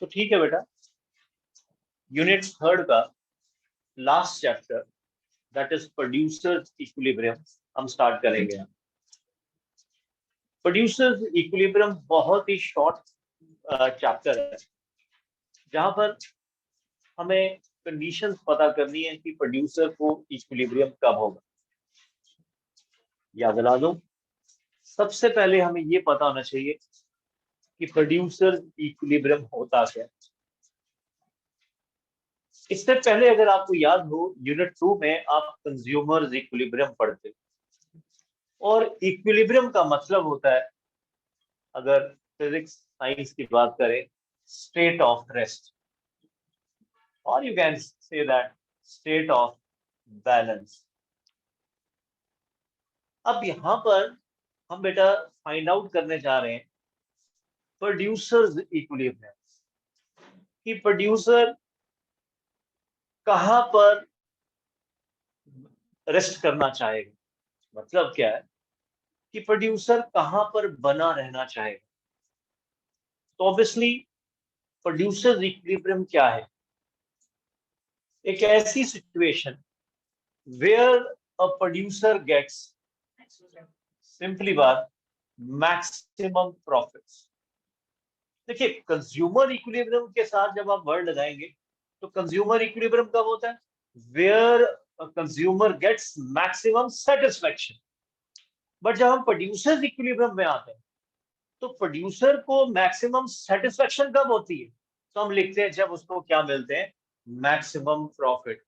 तो ठीक है बेटा, यूनिट थर्ड का last chapter, that is producers equilibrium, हम स्टार्ट करेंगे। प्रोड्यूसर्स इक्विलिब्रियम बहुत ही शॉर्ट चैप्टर है, जहां पर हमें कंडीशंस पता करनी है कि प्रोड्यूसर को इक्विलिब्रियम कब होगा। याद दिला दूं, सबसे पहले हमें ये पता होना चाहिए कि प्रोड्यूसर इक्विलिब्रियम होता क्या है। इससे पहले अगर आपको याद हो, यूनिट 2 में आप कंज्यूमर इक्विलिब्रियम पढ़ते, और इक्विलिब्रियम का मतलब होता है, अगर फिजिक्स साइंस की बात करें, स्टेट ऑफ रेस्ट, और you can say that state of balance. अब यहां पर हम बेटा फाइंड आउट करने जा रहे हैं प्रोड्यूसर्स इक्विलिब्रियम, कि प्रोड्यूसर कहां पर रेस्ट करना चाहेगा। मतलब क्या है कि प्रोड्यूसर कहां पर बना रहना चाहेगा। तो ऑब्वियसली प्रोड्यूसर इक्विलिब्रियम क्या है? एक ऐसी situation where a producer gets, simply बात, मैक्सिमम प्रॉफिट्स। देखिए, कंज्यूमर इक्विलिब्रियम के साथ जब आप वर्ड लगाएंगे, तो कंज्यूमर इक्विलिब्रियम कब होता है? Where consumer gets maximum satisfaction. But जब हम प्रोड्यूसर इक्विलिब्रियम में आते हैं, तो प्रोड्यूसर को मैक्सिमम सेटिस्फेक्शन कब होती है? तो हम लिखते हैं जब उसको क्या मिलते हैं? Maximum profit.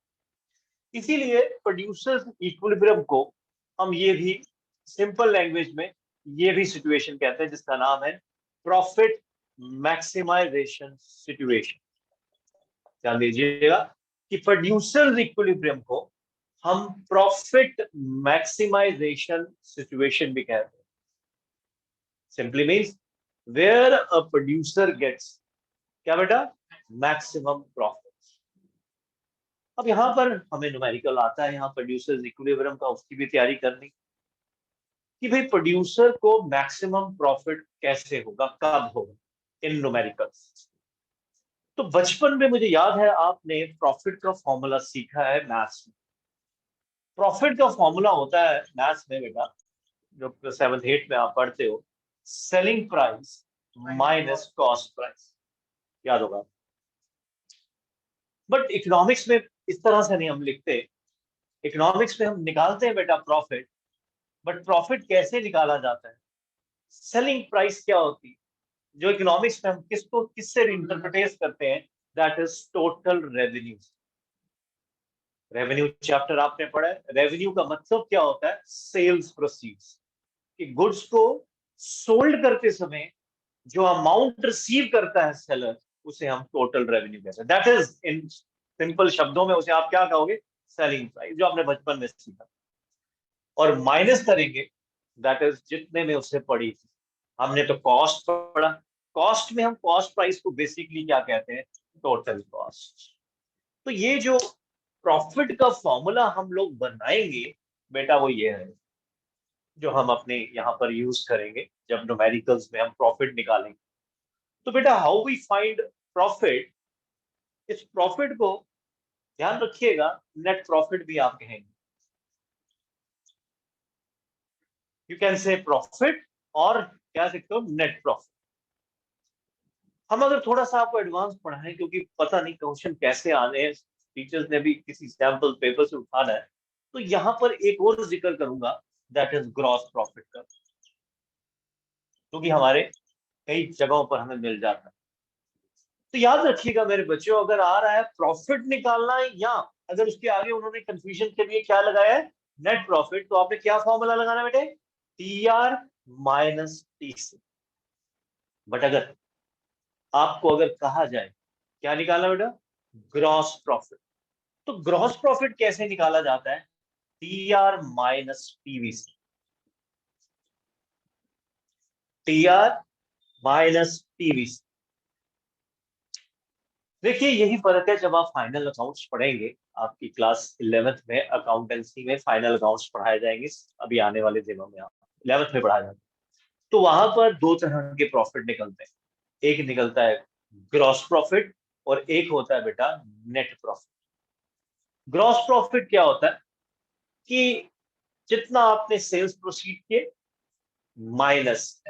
इसीलिए प्रोड्यूसर इक्विलिब्रियम को हम ये भी सिंपल लैंग्वेज में ये भी सिचुएशन कहते हैं, जिसका नाम है प्रॉफिट मैक्सिमाइजेशन सिचुएशन। ध्यान दीजिएगा कि प्रोड्यूसर इक्विलिब्रियम को हम प्रॉफिट मैक्सिमाइजेशन सिचुएशन भी कहते हैं। Simply means where a producer gets क्या बेटा? Maximum profit. अब यहां पर हमें न्यूमेरिकल आता है, यहाँ प्रोड्यूसर इक्विलिब्रियम का उसकी भी तैयारी करनी, कि भाई प्रोड्यूसर को मैक्सिमम प्रॉफिट कैसे होगा, कब होगा, इन न्यूमेरिकल्स। तो बचपन में मुझे याद है आपने प्रॉफिट का फॉर्मूला सीखा है मैथ्स में। प्रॉफिट का फॉर्मूला होता है मैथ्स में बेटा, जो 7th 8th में आप पढ़ते हो, selling price minus cost price. याद होगा। बट इकोनॉमिक्स में इस तरह से नहीं हम लिखते। इकोनॉमिक्स में हम निकालते हैं बेटा प्रॉफिट, बट प्रॉफिट कैसे निकाला जाता है? सेलिंग प्राइस क्या होती है? जो इकोनॉमिक्स में हम किसको किससे इंटरप्रिटेट करते हैं, that is total revenue. Revenue chapter आपने पढ़ा है। रेवेन्यू का मतलब क्या होता है? सेल्स प्रोसीड्स, कि गुड्स को सोल्ड करते समय जो अमाउंट रिसीव करता है सेलर, उसे हम टोटल रेवेन्यू कहते हैं। दैट इज इन सिंपल शब्दों में उसे आप क्या कहोगे? सेलिंग प्राइस, जो आपने बचपन में सीखा। और माइनस करेंगे, दैट इज जितने में उससे पड़ी थी। हमने तो कॉस्ट पढ़ा, कॉस्ट में हम कॉस्ट प्राइस को बेसिकली क्या कहते हैं? Total cost. तो ये जो प्रॉफिट का फॉर्मूला हम लोग बनाएंगे बेटा, वो ये है जो हम अपने यहाँ पर यूज करेंगे जब न्यूमेरिकल्स में हम प्रॉफिट निकालेंगे। तो बेटा, हाउ वी फाइंड प्रॉफिट, इस प्रॉफिट को ध्यान रखिएगा, नेट प्रॉफिट भी आप कहेंगे। यू कैन से प्रॉफिट, और क्या सकते हो? Net profit. हम अगर थोड़ा सा आपको एडवांस पढ़ाएं, क्योंकि पता नहीं क्वेश्चन कैसे आने हैं, टीचर्स ने भी किसी सैंपल पेपर से उठाना है, तो यहां पर एक और जिक्र करूंगा, दैट इज ग्रॉस प्रॉफिट का, क्योंकि हमारे कई जगहों पर हमें मिल जाता है। तो याद रखिएगा मेरे बच्चों, अगर आ रहा है प्रॉफिट निकालना, या अगर उसके आगे उन्होंने कंफ्यूजन के लिए क्या लगाया है? नेट प्रॉफिट, तो आपने क्या फॉर्मूला लगाना बेटे? T R minus T C. But अगर आपको अगर कहा जाए क्या निकालना बेटा? Gross profit. तो ग्रॉस प्रॉफिट कैसे निकाला जाता है? T R minus PVC. T R minus PVC. देखिए, यही फर्क है जब आप फाइनल अकाउंट्स पढ़ेंगे। आपकी क्लास 11th में अकाउंटेंसी में फाइनल अकाउंट्स पढ़ाए जाएंगे, अभी आने वाले दिनों में। आप 11th में पढ़ाया जाएगा, तो वहां पर दो तरह के प्रॉफिट निकलते हैं। एक निकलता है ग्रॉस प्रॉफिट और एक होता है बेटा नेट प्रॉफिट। ग्रॉस प्रॉफिट क्या होता है कि जितना आपने सेल्स प्रोसीड किए माइनस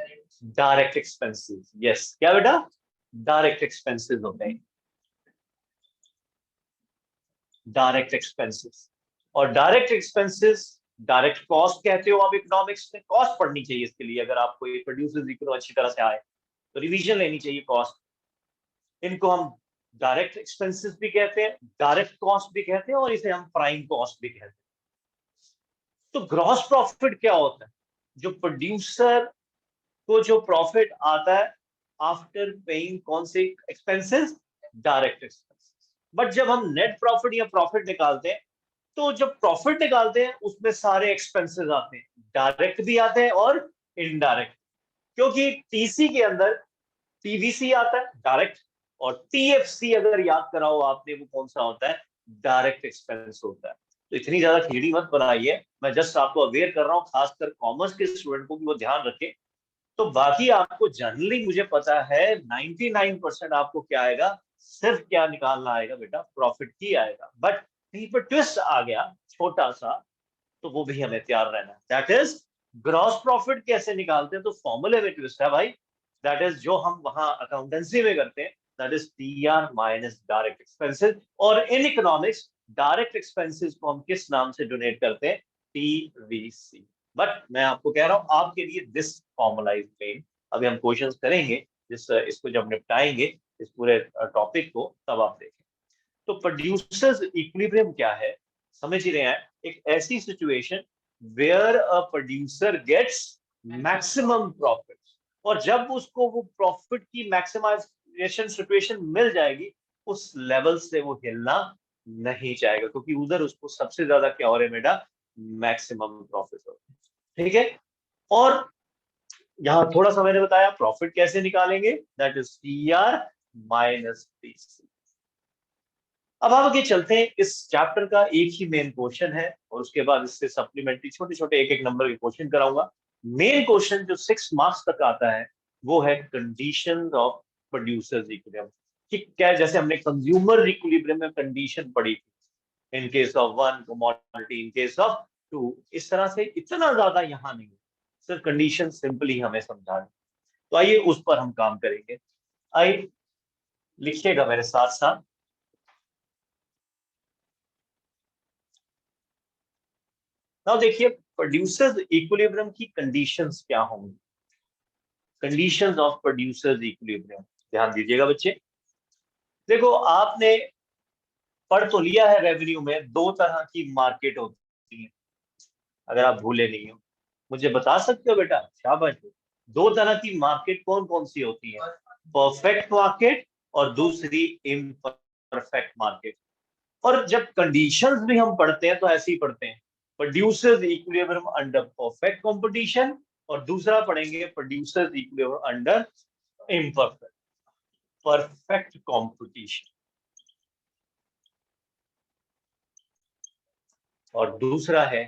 डायरेक्ट एक्सपेंसेस। यस, क्या बेटा? डायरेक्ट एक्सपेंसेस होते हैं, डायरेक्ट एक्सपेंसेस। और डायरेक्ट एक्सपेंसेस, डायरेक्ट कॉस्ट कहते हो आप इकोनॉमिक्स में। कॉस्ट पढ़नी चाहिए इसके लिए, अगर आपको ये प्रोड्यूसर्स इकोनॉमी अच्छी तरह से आए तो रिवीजन लेनी चाहिए कॉस्ट। इनको हम डायरेक्ट एक्सपेंसेस भी कहते हैं, डायरेक्ट कॉस्ट भी कहते हैं, और इसे हम प्राइम कॉस्ट भी कहते हैं। तो ग्रॉस प्रॉफिट क्या होता है? जो प्रोड्यूसर को जो प्रॉफिट आता है आफ्टर पेइंग कौन से एक्सपेंसेस? Direct expenses. बट जब हम नेट प्रॉफिट या प्रॉफिट निकालते हैं, तो जब प्रॉफिट निकालते हैं उसमें सारे एक्सपेंसेस आते हैं, डायरेक्ट भी आते हैं और इनडायरेक्ट। क्योंकि टीसी के अंदर टीवीसी आता है डायरेक्ट, और टीएफसी अगर याद कराओ आपने वो कौन सा होता है? डायरेक्ट एक्सपेंस होता है। तो इतनी ज्यादा थ्योरी मत बनाइए, मैं जस्ट आपको अवेयर कर रहा हूँ, खासकर कॉमर्स के स्टूडेंट को भी वो ध्यान रखें। तो बाकी आपको जनरली मुझे पता है 99% आपको क्या आएगा, सिर्फ क्या निकालना आएगा बेटा? प्रॉफिट ही आएगा। बट कहीं पर ट्विस्ट आ गया छोटा सा, तो वो भी हमें तैयार रहना है। दैट इज ग्रॉस प्रॉफिट कैसे निकालते हैं? तो फॉर्मूले में ट्विस्ट है भाई। दैट इज जो हम वहां अकाउंटेंसी में करते हैं, that is T R minus direct expenses. और इन इकोनॉमिक्स डायरेक्ट एक्सपेंसेस को हम किस नाम से डोनेट करते हैं? टीवीसी। बट मैं आपको कह रहा हूं आपके लिए दिस फॉर्मूला इज मेन। अभी हम क्वेश्चंस करेंगे, जिस इसको जब निपटाएंगे इस पूरे टॉपिक को, तब आप देखें। तो प्रोड्यूसर्स इक्विलिब्रियम क्या है, समझ ही रहे हैं? एक ऐसी situation where a producer gets maximum profit, और जब उसको वो प्रॉफिट की मैक्सिमाइजेशन सिचुएशन मिल जाएगी, उस लेवल से वो हिलना नहीं चाहेगा, क्योंकि उधर उसको सबसे ज्यादा क्या हो रहा है बेटा? मैक्सिमम प्रॉफिट हो रहा है। ठीक है? और यहाँ थोड़ा सा मैंने बताया प्रॉफिट कैसे निकालेंगे, that is T R minus TC. अब आगे चलते हैं, इस चैप्टर का एक ही मेन क्वेश्चन है, और उसके बाद इससे सप्लीमेंट्री छोटे छोटे एक एक नंबर के क्वेश्चन कराऊंगा। मेन क्वेश्चन जो 6 मार्क्स तक आता है वो है कंडीशन ऑफ प्रोड्यूसर्स इक्विलिब्रियम। कि क्या, जैसे हमने कंज्यूमर इक्विलिब्रियम में कंडीशन पढ़ी थी, in case of one commodity, in case of two, इस तरह से इतना ज्यादा यहाँ नहीं है, सिर्फ कंडीशन सिंपली हमें समझाना। तो आइए उस पर हम काम करेंगे। आइए लिखिएगा मेरे साथ साथ। नाउ देखिए, प्रोड्यूसर्स इक्विलिब्रियम की कंडीशंस क्या होंगी। कंडीशंस ऑफ प्रोड्यूसर्स इक्विलिब्रियम, ध्यान दीजिएगा बच्चे। देखो, आपने पढ़ तो लिया है रेवेन्यू में दो तरह की मार्केट होती है, अगर आप भूले नहीं हो। मुझे बता सकते हो बेटा? शाबाश। दो तरह की मार्केट कौन कौन सी होती है? परफेक्ट मार्केट और दूसरी इम्परफेक्ट मार्केट। और जब कंडीशंस भी हम पढ़ते हैं तो ऐसे ही पढ़ते हैं, producers equilibrium under perfect competition, और दूसरा पढ़ेंगे producers equilibrium under imperfect perfect competition, और दूसरा है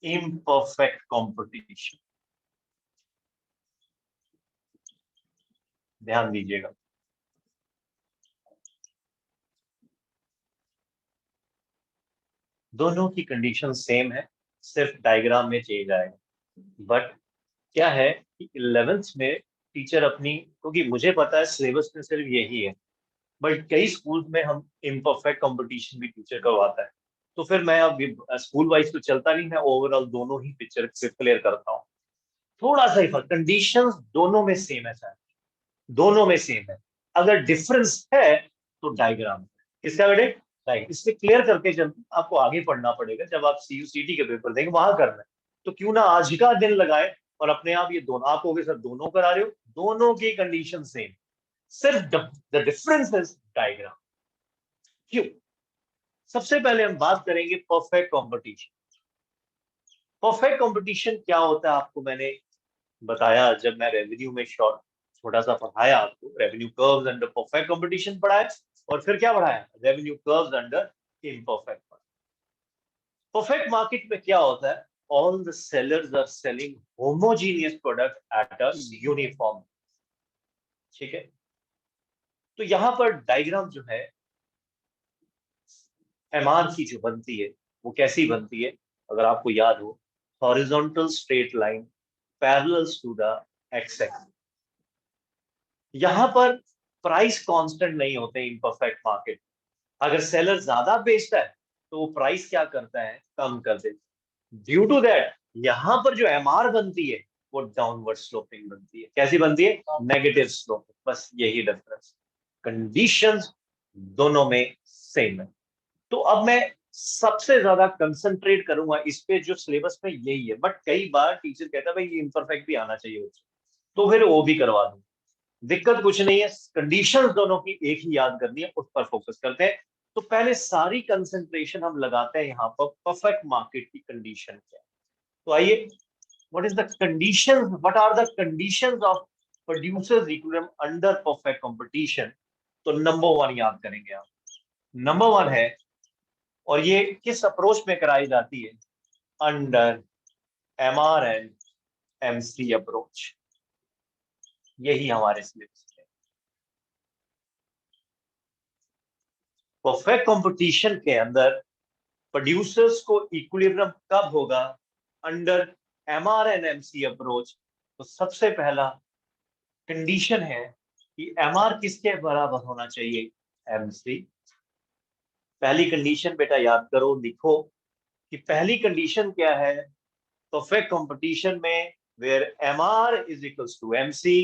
इम्परफेक्ट कंपटीशन। ध्यान दीजिएगा। दोनों की कंडीशन सेम है, सिर्फ डायग्राम में चेंज आएगा। बट क्या है कि 11th में टीचर अपनी, क्योंकि मुझे पता है सिलेबस में सिर्फ यही है, बट कई स्कूल में हम इम्परफेक्ट कंपटीशन भी टीचर करवाता है। तो फिर मैं अब स्कूल वाइज तो चलता नहीं है, ओवरऑल दोनों ही पिक्चर क्लियर करता हूँ। थोड़ा सा ही फर्क, कंडीशंस दोनों में सेम है सर, दोनों में सेम है। अगर डिफरेंस है तो डायग्राम, किसका बेटे? राइट। इससे क्लियर करके जब आपको आगे पढ़ना पड़ेगा, जब आप सीयूसीटी के पेपर देंगे वहां करना है, तो क्यों ना आज का दिन लगाए, और अपने आप ये दोनों आप हो गए सर, दोनों करा रहे हो, दोनों की कंडीशन सेम, सिर्फ द डिफरेंस इज डायग्राम। क्यों? सबसे पहले हम बात करेंगे परफेक्ट कंपटीशन। परफेक्ट कंपटीशन क्या होता है आपको मैंने बताया, जब मैं रेवेन्यू में शॉर्ट छोटा सा पढ़ाया आपको, revenue curves under perfect competition पढ़ाया, और फिर क्या पढ़ाया? Revenue curves under imperfect. Perfect market में क्या होता है? All the sellers are selling homogeneous product at a uniform. ठीक है? तो यहां पर डायग्राम जो है एमआर की जो बनती है वो कैसी बनती है, अगर आपको याद हो, horizontal straight line parallels to the X axis. यहां पर प्राइस कांस्टेंट नहीं होते इन परफेक्ट मार्केट। अगर सेलर ज्यादा बेचता है तो वो प्राइस क्या करता है, कम कर देता है। ड्यू टू दैट यहां पर जो एमआर बनती है वो डाउनवर्ड स्लोपिंग बनती है। कैसी बनती है, नेगेटिव स्लोपिंग। बस यही डिफरेंस, कंडीशंस दोनों में सेम है। तो अब मैं सबसे ज्यादा कंसंट्रेट करूंगा इस पे, जो सिलेबस में यही है, बट कई बार टीचर कहता है भाई ये इम्परफेक्ट भी आना चाहिए बच्चों, तो फिर वो भी करवा दूं, दिक्कत कुछ नहीं है। कंडीशंस दोनों की एक ही याद करनी है, उस पर फोकस करते हैं। तो पहले सारी कंसंट्रेशन हम लगाते हैं यहाँ पर परफेक्ट मार्केट की कंडीशन क्या है। तो आइए, what is the condition, what are the conditions of producers equilibrium under perfect competition. तो नंबर वन याद करेंगे आप, नंबर वन है, और ये किस अप्रोच में कराई जाती है, under MR and MC approach. यही हमारे सिलेबस में परफेक्ट कंपटीशन के अंदर प्रोड्यूसर्स को इक्विलिब्रियम कब होगा, under MR and MC approach. तो सबसे पहला कंडीशन है कि एमआर किसके बराबर होना चाहिए, एमसी। पहली कंडीशन बेटा याद करो, लिखो कि पहली कंडीशन क्या है परफेक्ट कंपटीशन में, where MR is equals to MC,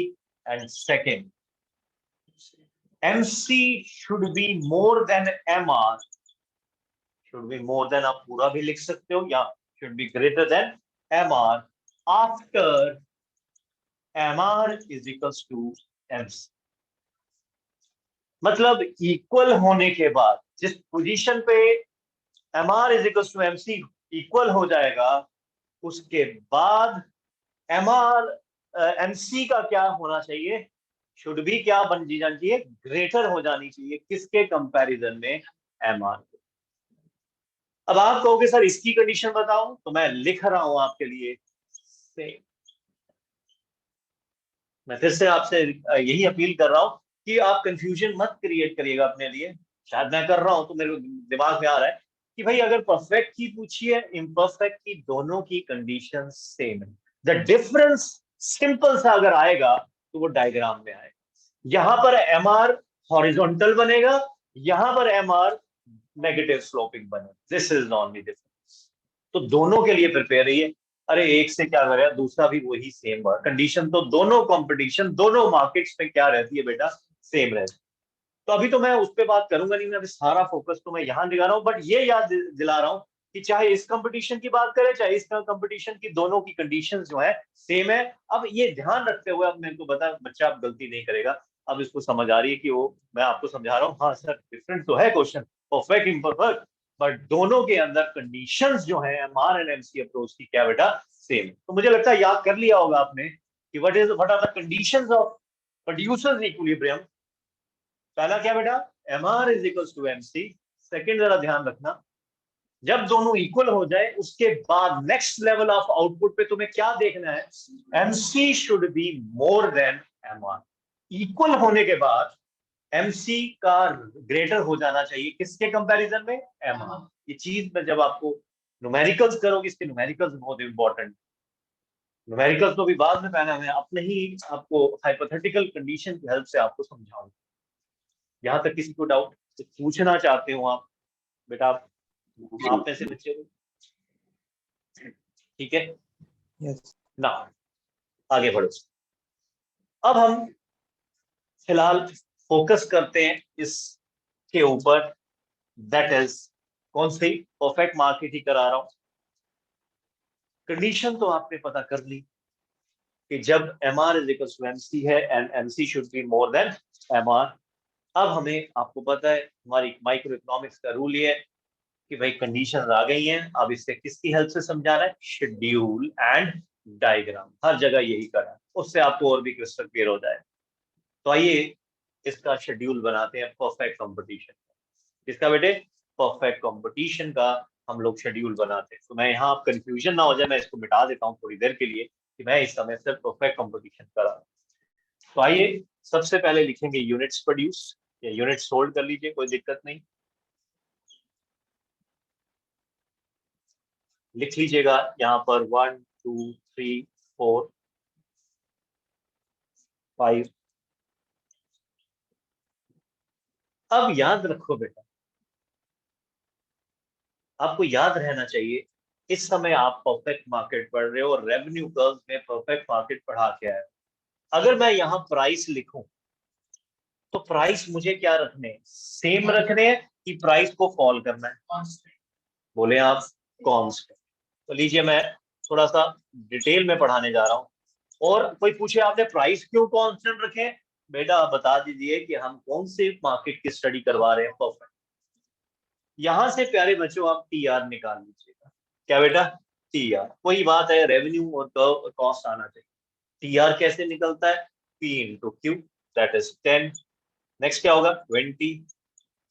and second MC should be more than MR. Should be more than आप पूरा भी लिख सकते हो, या should be greater than MR after MR is equals to MC. मतलब equal होने के बाद, जिस पोजीशन पे MR is equals to MC equal हो जाएगा, उसके बाद एमआर एमसी का क्या होना चाहिए, शुड भी क्या बन जानी चाहिए, ग्रेटर हो जानी चाहिए, किसके कंपैरिजन में, एमआर। अब आप कहोगे सर इसकी कंडीशन बताओ, तो मैं लिख रहा हूं आपके लिए। मैं फिर से आपसे यही अपील कर रहा हूं कि आप कंफ्यूजन मत क्रिएट करिएगा अपने लिए। शायद मैं कर रहा हूं तो मेरे दिमाग में आ रहा है कि भाई अगर परफेक्ट की पूछिए, इम्परफेक्ट की, दोनों की कंडीशन सेम है। द डिफरेंस सिंपल सा अगर आएगा तो वो डायग्राम में आएगा। यहां पर एमआर हॉरिजॉन्टल बनेगा, यहां पर एमआर नेगेटिव स्लोपिंग बनेगा। This is only difference. तो दोनों के लिए प्रिपेयर रहिए। अरे एक से क्या करेगा, दूसरा भी वही सेम कंडीशन, तो दोनों कंपटीशन दोनों मार्केट्स में क्या रहती है बेटा, सेम रहती है। तो अभी तो मैं उस पर बात करूंगा नहीं, मैं अभी सारा फोकस तो मैं यहाँ दिला रहा हूँ, बट ये याद दिला रहा हूँ कि चाहे इस कंपटीशन की बात करें चाहे इस कंपटीशन की, दोनों की कंडीशंस जो है सेम है। अब ये ध्यान रखते हुए, अब मेरे को बता बच्चा अब गलती नहीं करेगा, अब इसको समझ आ रही है कि वो मैं आपको समझा रहा हूँ, हाँ सर डिफरेंट तो है क्वेश्चन, परफेक्ट इम्परफेक्ट, बट दोनों के अंदर कंडीशंस जो है एमआर एंड एमसी अप्रोच की क्या बेटा, सेम। तो मुझे लगता है याद कर लिया होगा आपने कि what are the conditions of producers equilibrium. पहला क्या बेटा, MR is equals to MC. Second जरा ध्यान रखना, जब दोनों इक्वल हो जाए उसके बाद नेक्स्ट लेवल ऑफ आउटपुट पे तुम्हें क्या देखना है, MC should be more than MR. Equal होने के बाद एमसी का ग्रेटर हो जाना चाहिए, किसके कंपैरिजन में, एमआर। ये चीज में जब आपको न्यूमेरिकल्स करोगे, इसके न्यूमेरिकल्स बहुत इंपॉर्टेंट। न्यूमेरिकल्स तो भी बाद में पहना है, अपने ही आपको हाइपोथेटिकल कंडीशन की हेल्प से आपको समझाऊंगा। यहाँ तक किसी को डाउट तो पूछना चाहते हो आप बेटा, आप में से बच्चे को, ठीक है यस ना, आगे बढ़ो। अब हम फिलहाल फोकस करते हैं इसके ऊपर, दैट इज कौन सी, परफेक्ट मार्केट ही करा रहा हूं। कंडीशन तो आपने पता कर ली कि जब M R is equal to MC है and MC should be more than M R. अब हमें, आपको पता है हमारी माइक्रो इकोनॉमिक्स का रूल ये है कि भाई कंडीशंस आ गई हैं, अब इससे किसकी हेल्प से समझाना है, शेड्यूल एंड डायग्राम। हर जगह यही करा है, उससे आपको और भी क्रिस्टल क्लियर हो जाए। तो आइए इसका शेड्यूल बनाते हैं, परफेक्ट कंपटीशन। किसका बेटे, परफेक्ट कंपटीशन का हम लोग शेड्यूल बनाते हैं। तो मैं यहाँ, आप कंफ्यूजन ना हो जाए, मैं इसको मिटा देता हूँ थोड़ी देर के लिए कि मैं इस समय सिर्फ परफेक्ट कंपटीशन कर रहा हूँ। तो आइए सबसे पहले लिखेंगे यूनिट्स प्रोड्यूस या यूनिट्स सोल्ड कर लीजिए, कोई दिक्कत नहीं। लिख लीजिएगा यहाँ पर 1 2 3 4 5। अब याद रखो बेटा, आपको याद रहना चाहिए इस समय आप परफेक्ट मार्केट पढ़ रहे हो और रेवेन्यू कर्व में परफेक्ट मार्केट पढ़ा के आए। अगर मैं यहाँ प्राइस लिखूं तो प्राइस मुझे क्या रखने हैं, सेम रखने हैं कि प्राइस को फॉल करना है? बोले आप कांस्टेंट। तो लीजिए मैं थोड़ा सा डिटेल में पढ़ाने जा रहा हूँ। और कोई पूछे आपने प्राइस क्यों कांस्टेंट रखे? बेटा आप बता दीजिए कि हम कौन से मार्केट की स्टडी करवा रहे हैं परफेक्ट। यहां से प्यारे बच्चों आप टी आर निकाल लीजिएगा। क्या बेटा? टी आर, वही बात है, रेवेन्यू और कॉस्ट आना चाहिए। टी आर कैसे निकलता है? P into Q, that is 10। Next क्या होगा? 20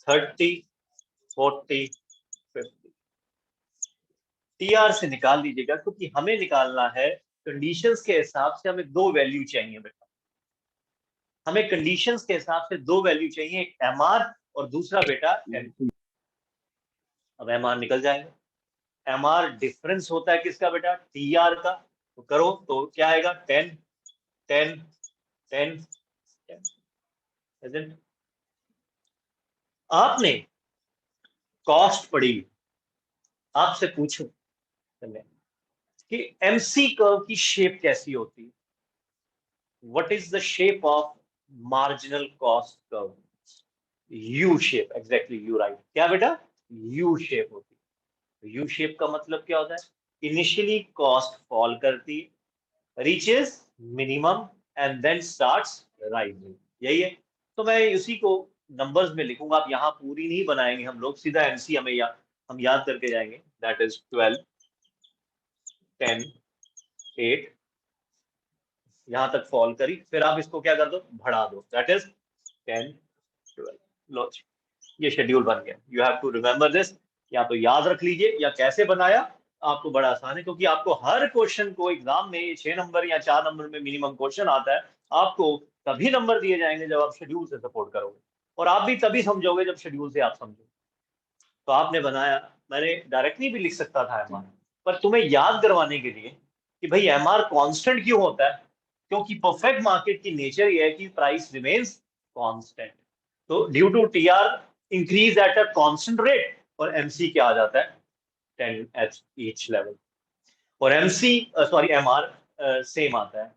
30 40 50। टी आर से निकाल लीजिएगा क्योंकि हमें निकालना है कंडीशंस के हिसाब से। हमें दो वैल्यू चाहिए बेटा, हमें कंडीशंस के हिसाब से दो वैल्यू चाहिए, एक एम आर और दूसरा बेटा एम। अब एम आर निकल जाएगा। एम आर डिफरेंस होता है किसका बेटा? टी आर का। तो करो तो क्या आएगा? 10 10 10 10। आपने कॉस्ट पढ़ी, आपसे पूछूं कि एमसी कर्व की शेप कैसी होती है? What is the shape of marginal cost curve? U shape, exactly you right. क्या बेटा? यू शेप होती है। यू शेप का मतलब क्या होता है? इनिशियली कॉस्ट फॉल करती, reaches minimum and then starts rising, यही है। तो मैं उसी को नंबर्स में लिखूंगा। आप यहाँ पूरी नहीं बनाएंगे हम लोग, सीधा एमसी हमें हम याद करके जाएंगे। दैट इज 12 10 8, यहां तक फॉल करी, फिर आप इसको क्या कर दो? बढ़ा दो, दैट इज 10 12। लो जी, ये शेड्यूल बन गया। You have to remember this, या तो याद रख लीजिए या कैसे बनाया आपको बड़ा आसान है, क्योंकि आपको हर क्वेश्चन को एग्जाम में 6 नंबर या 4 नंबर में मिनिमम क्वेश्चन आता है। आपको तभी नंबर दिए जाएंगे जब आप शेड्यूल से सपोर्ट करोगे, और आप भी तभी समझोगे जब शेड्यूल से आप समझोगे। तो आपने बनाया, मैंने डायरेक्टली भी लिख सकता था एमआर, पर तुम्हें याद करवाने के लिए कि भाई एमआर कांस्टेंट क्यों होता है, क्योंकि परफेक्ट मार्केट की नेचर ये है कि प्राइस रिमेन्स कांस्टेंट। तो due to TR increase at a constant rate, और एमसी क्या आ जाता है? 10 एच ईच लेवल। और एमसी सॉरी एमआर सेम आता है।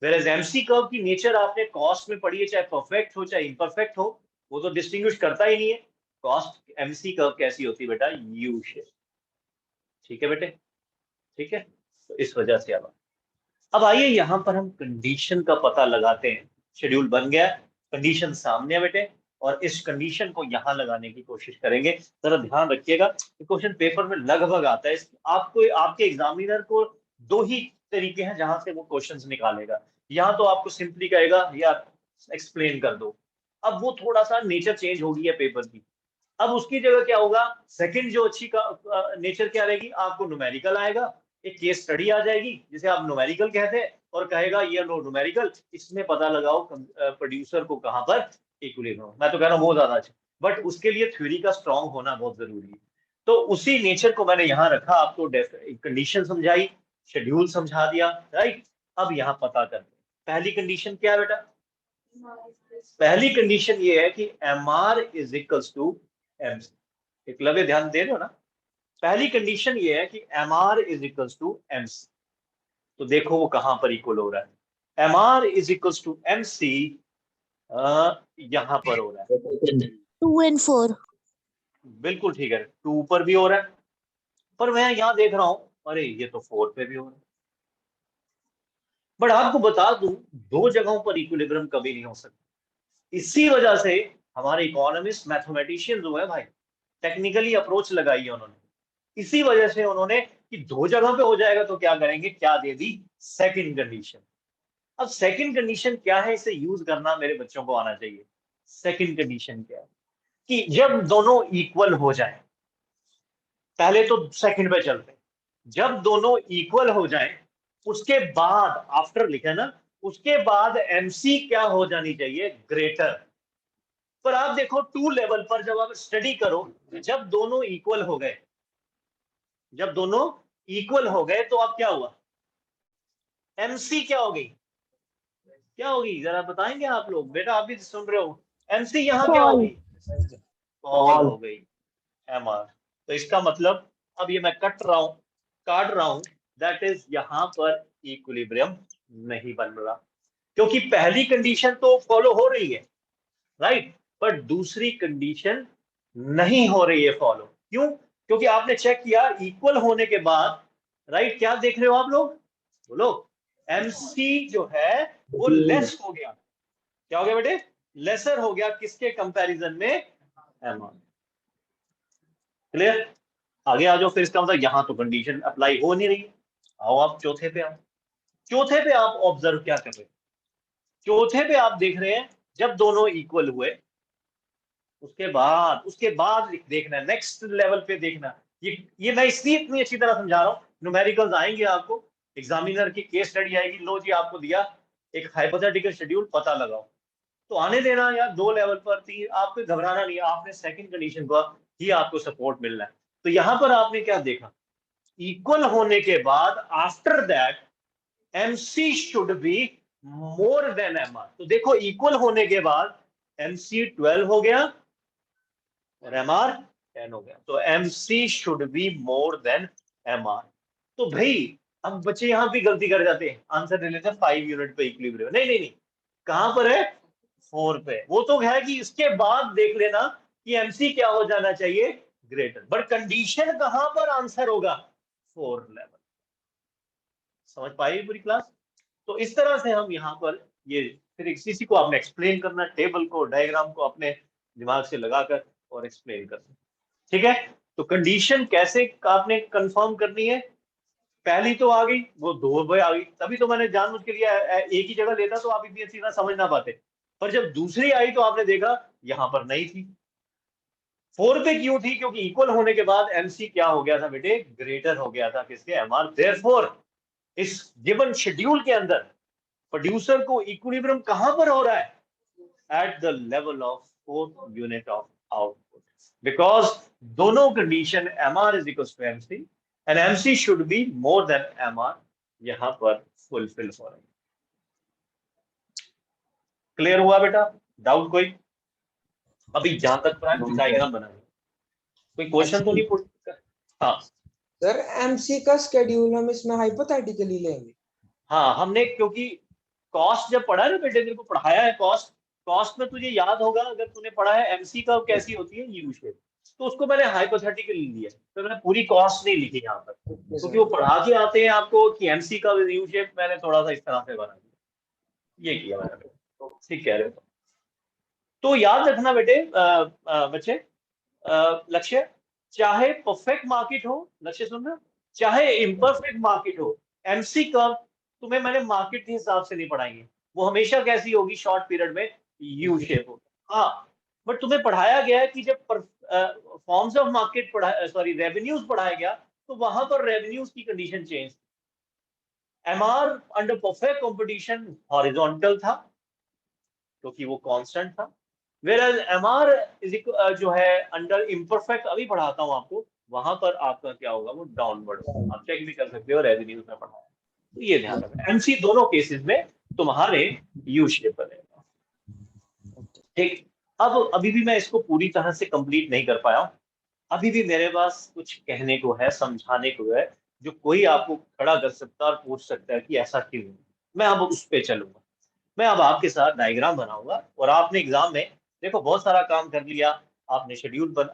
वेयर एमसी कर्व की नेचर आपने कॉस्ट में पढ़ी है, चाहे परफेक्ट हो चाहे इम्परफेक्ट हो, वो तो डिस्टिंग्विश करता ही नहीं है। कॉस्ट एमसी कर्व कैसी होती है बेटा? U shape. ठीक है बेटे? ठीक है, तो इस वजह से अब आइए यहां पर हम कंडीशन का पता लगाते हैं। शेड्यूल बन गया, कंडीशन सामने है बेटे, और इस कंडीशन को यहां लगाने की कोशिश करेंगे। जरा ध्यान रखिएगा, क्वेश्चन पेपर में लगभग आता है। आपको आपके एग्जामिनर को दो ही तरीके हैं जहां से वो क्वेश्चंस निकालेगा। यहाँ तो आपको सिंपली कहेगा यार एक्सप्लेन कर दो। अब वो थोड़ा सा नेचर चेंज हो गई है पेपर की। अब उसकी जगह क्या होगा? सेकंड जो अच्छी का नेचर क्या रहेगी? आपको न्यूमेरिकल आएगा, एक केस स्टडी आ जाएगी जिसे आप न्यूमेरिकल कहते हैं, और कहेगा ये लो न्यूमेरिकल, इसमें पता लगाओ प्रोड्यूसर को कहां पर इक्विलिब्रियम। मैं तो कह रहा हूँ बहुत ज्यादा अच्छा, बट उसके लिए थ्योरी का स्ट्रांग होना बहुत जरूरी है। तो उसी नेचर को मैंने यहाँ रखा, आपको कंडीशन समझाई, शेड्यूल समझा दिया, राइट। अब यहाँ पता करते हैं पहली कंडीशन क्या है बेटा? पहली कंडीशन ये है कि M R is equals to M C. Eklavya ध्यान दे रहे हो ना? पहली कंडीशन ये है कि M R is equals to M C. तो देखो वो कहां पर इक्वल हो रहा है। M R is equals to M C यहां पर हो रहा है 2 and 4। बिल्कुल ठीक है, 2 पर भी हो रहा है, पर मैं यहां देख रहा हूं अरे ये तो 4 पे भी हो रहा है। बट आपको बता दूं, दो जगहों पर इक्विलिब्रियम कभी नहीं हो सकता। इसी वजह से हमारे इकोनॉमिस्ट मैथमेटिशियन जो है भाई, टेक्निकली अप्रोच लगाई है उन्होंने। इसी वजह से उन्होंने कि दो जगह पे हो जाएगा तो क्या करेंगे, क्या दे दी? Second condition. अब सेकंड कंडीशन क्या है, इसे यूज करना मेरे बच्चों को आना चाहिए। सेकंड कंडीशन क्या है कि जब दोनों इक्वल हो जाए, पहले तो सेकंड पे चलते हैं, जब दोनों इक्वल हो जाए उसके बाद, आफ्टर लिखा है ना, उसके बाद MC क्या हो जानी चाहिए, ग्रेटर। पर आप देखो 2 लेवल पर जब आप स्टडी करो, जब दोनों इक्वल हो गए, जब दोनों इक्वल हो गए तो अब क्या हुआ, MC क्या हो गई, क्या होगी जरा बताएंगे आप लोग, बेटा आप भी सुन रहे हो, MC यहाँ क्या फॉल। होगी, कॉल हो गई MR। तो इसका मतलब, अब ये मैं काट रहा हूं, दैट इज यहां पर इक्विलिब्रियम नहीं बन रहा, क्योंकि पहली कंडीशन तो फॉलो हो रही है, राइट, पर दूसरी कंडीशन नहीं हो रही है फॉलो। क्यों, क्योंकि आपने चेक किया इक्वल होने के बाद, राइट, क्या देख रहे हो आप लोग, बोलो, MC जो है वो लेस हो गया, क्या हो गया बेटे, लेसर हो गया, किसके कंपैरिजन में, MR। क्लियर, आगे आ जाओ, फिर इसका मतलब यहां तो कंडीशन अप्लाई हो नहीं रही। आओ आप चौथे पे आओ, चौथे पे आप ऑब्जर्व क्या कर रहे हो, चौथे पे आप देख रहे हैं जब दोनों इक्वल हुए, उसके बाद देखना, नेक्स्ट लेवल पे देखना। ये मैं इसलिए इतनी अच्छी तरह समझा रहा हूँ, न्यूमेरिकल्स आएंगे आपको, एग्जामिनर की केस स्टडी आएगी, लो जी आपको दिया एक हाइपोथेटिकल शेड्यूल, पता लगाओ, तो आने देना यार, 2 लेवल पर 3, आपको घबराना नहीं है, आपने सेकंड कंडीशन को ही आपको सपोर्ट मिलना है। तो यहां पर आपने क्या देखा, इक्वल होने के बाद after that MC should be more than MR। तो देखो इक्वल होने के बाद MC 12 हो गया और MR 10 हो गया, तो MC should be more than MR। तो भाई अब बच्चे यहां भी गलती कर जाते हैं, आंसर ले लेते हैं 5 यूनिट पे इक्विलिब्रियम, नहीं नहीं नहीं, कहां पर है, 4 पे। वो तो है कि इसके बाद देख लेना कि MC क्या हो जाना चाहिए, ग्रेटर, बट कंडीशन कहां पर आंसर होगा, 4 लेवल। समझ पाई पूरी क्लास। तो इस तरह से हम यहाँ पर ये, फिर इसी को आपने एक्सप्लेन करना, टेबल को, डायग्राम को अपने दिमाग से लगाकर और एक्सप्लेन करना, ठीक है। तो कंडीशन कैसे आपने कंफर्म करनी है, पहली तो आ गई, वो 2 पे आ गई, तभी तो मैंने जानबूझ के लिया, एक ही जगह लेता तो आप इतनी अच्छी तरह समझ ना पाते, पर जब दूसरी आई तो आपने देखा यहां पर नहीं थी। 4 पे क्यों थी, क्योंकि इक्वल होने के बाद MC क्या हो गया था बेटे, ग्रेटर हो गया था किसके, MR। देयरफॉर इस गिवन शेड्यूल के अंदर प्रोड्यूसर को इक्विलिब्रियम कहां पर हो रहा है, at the level of 4th unit of output, because दोनों condition MR is equal to MC and MC should be more than MR यहां पर फुलफिल हो रही है। क्लियर हुआ बेटा, डाउट कोई, अभी जहां तक डायग्राम बना है, कोई क्वेश्चन तो नहीं पुट, हाँ सर MC का स्केड्यूल हम इसमें हाइपोथेटिकली लेंगे। हाँ, हमने क्योंकि कॉस्ट जब पढ़ा है ना बेटे, तेरे को पढ़ाया है कॉस्ट, कॉस्ट में तुझे याद होगा, अगर तूने पढ़ा है MC का कैसी होती है, यू शेप, तो उसको मैंने हाइपोथेटिकली लिया, तो मैंने पूरी कॉस्ट नहीं लिखी यहाँ पर, ओके क्योंकि वो सर। पढ़ा के आते हैं आपको कि MC का यू शेप, मैंने थोड़ा सा इस तरह से बना दिया, ये किया मैंने, तो ठीक कह रहे हो। तो याद रखना बेटे, बच्चे, लक्ष्य, चाहे परफेक्ट मार्केट हो, लक्ष्य सुनना, चाहे इम्परफेक्ट मार्केट हो, MC कर्व तुम्हें मैंने मार्केट के हिसाब से नहीं पढ़ाएंगे, वो हमेशा कैसी होगी, शॉर्ट पीरियड में यू शेप होगा, हाँ, बट तुम्हें पढ़ाया गया है कि जब फॉर्म्स ऑफ मार्केट पढ़ा, सॉरी रेवेन्यूज पढ़ाया गया, तो वहां पर रेवेन्यूज की condition change, MR under perfect competition horizontal था क्योंकि वो कांस्टेंट था, वेयर MR इज जो है अंडर इम्परफेक्ट, अभी पढ़ाता हूं आपको, वहां पर आपका क्या होगा, वो डाउनवर्ड होगा, आप चेक भी कर सकते हो, रेवेन्यूज में पढ़ा है, तो ये ध्यान रखना, MC दोनों केसेस में तुम्हारे यू शेप बनेगा, ठीक। अब अभी भी मैं इसको पूरी तरह से कंप्लीट नहीं कर पाया हूं, अभी भी मेरे पास कुछ कहने को है, समझाने को है, जो कोई आपको खड़ा कर सकता है और पूछ सकता है कि ऐसा क्यों, मैं अब उस पे चलूंगा, मैं अब आपके साथ डायग्राम बनाऊंगा, और आपने एग्जाम में देखो बहुत सारा काम कर लिया, आपने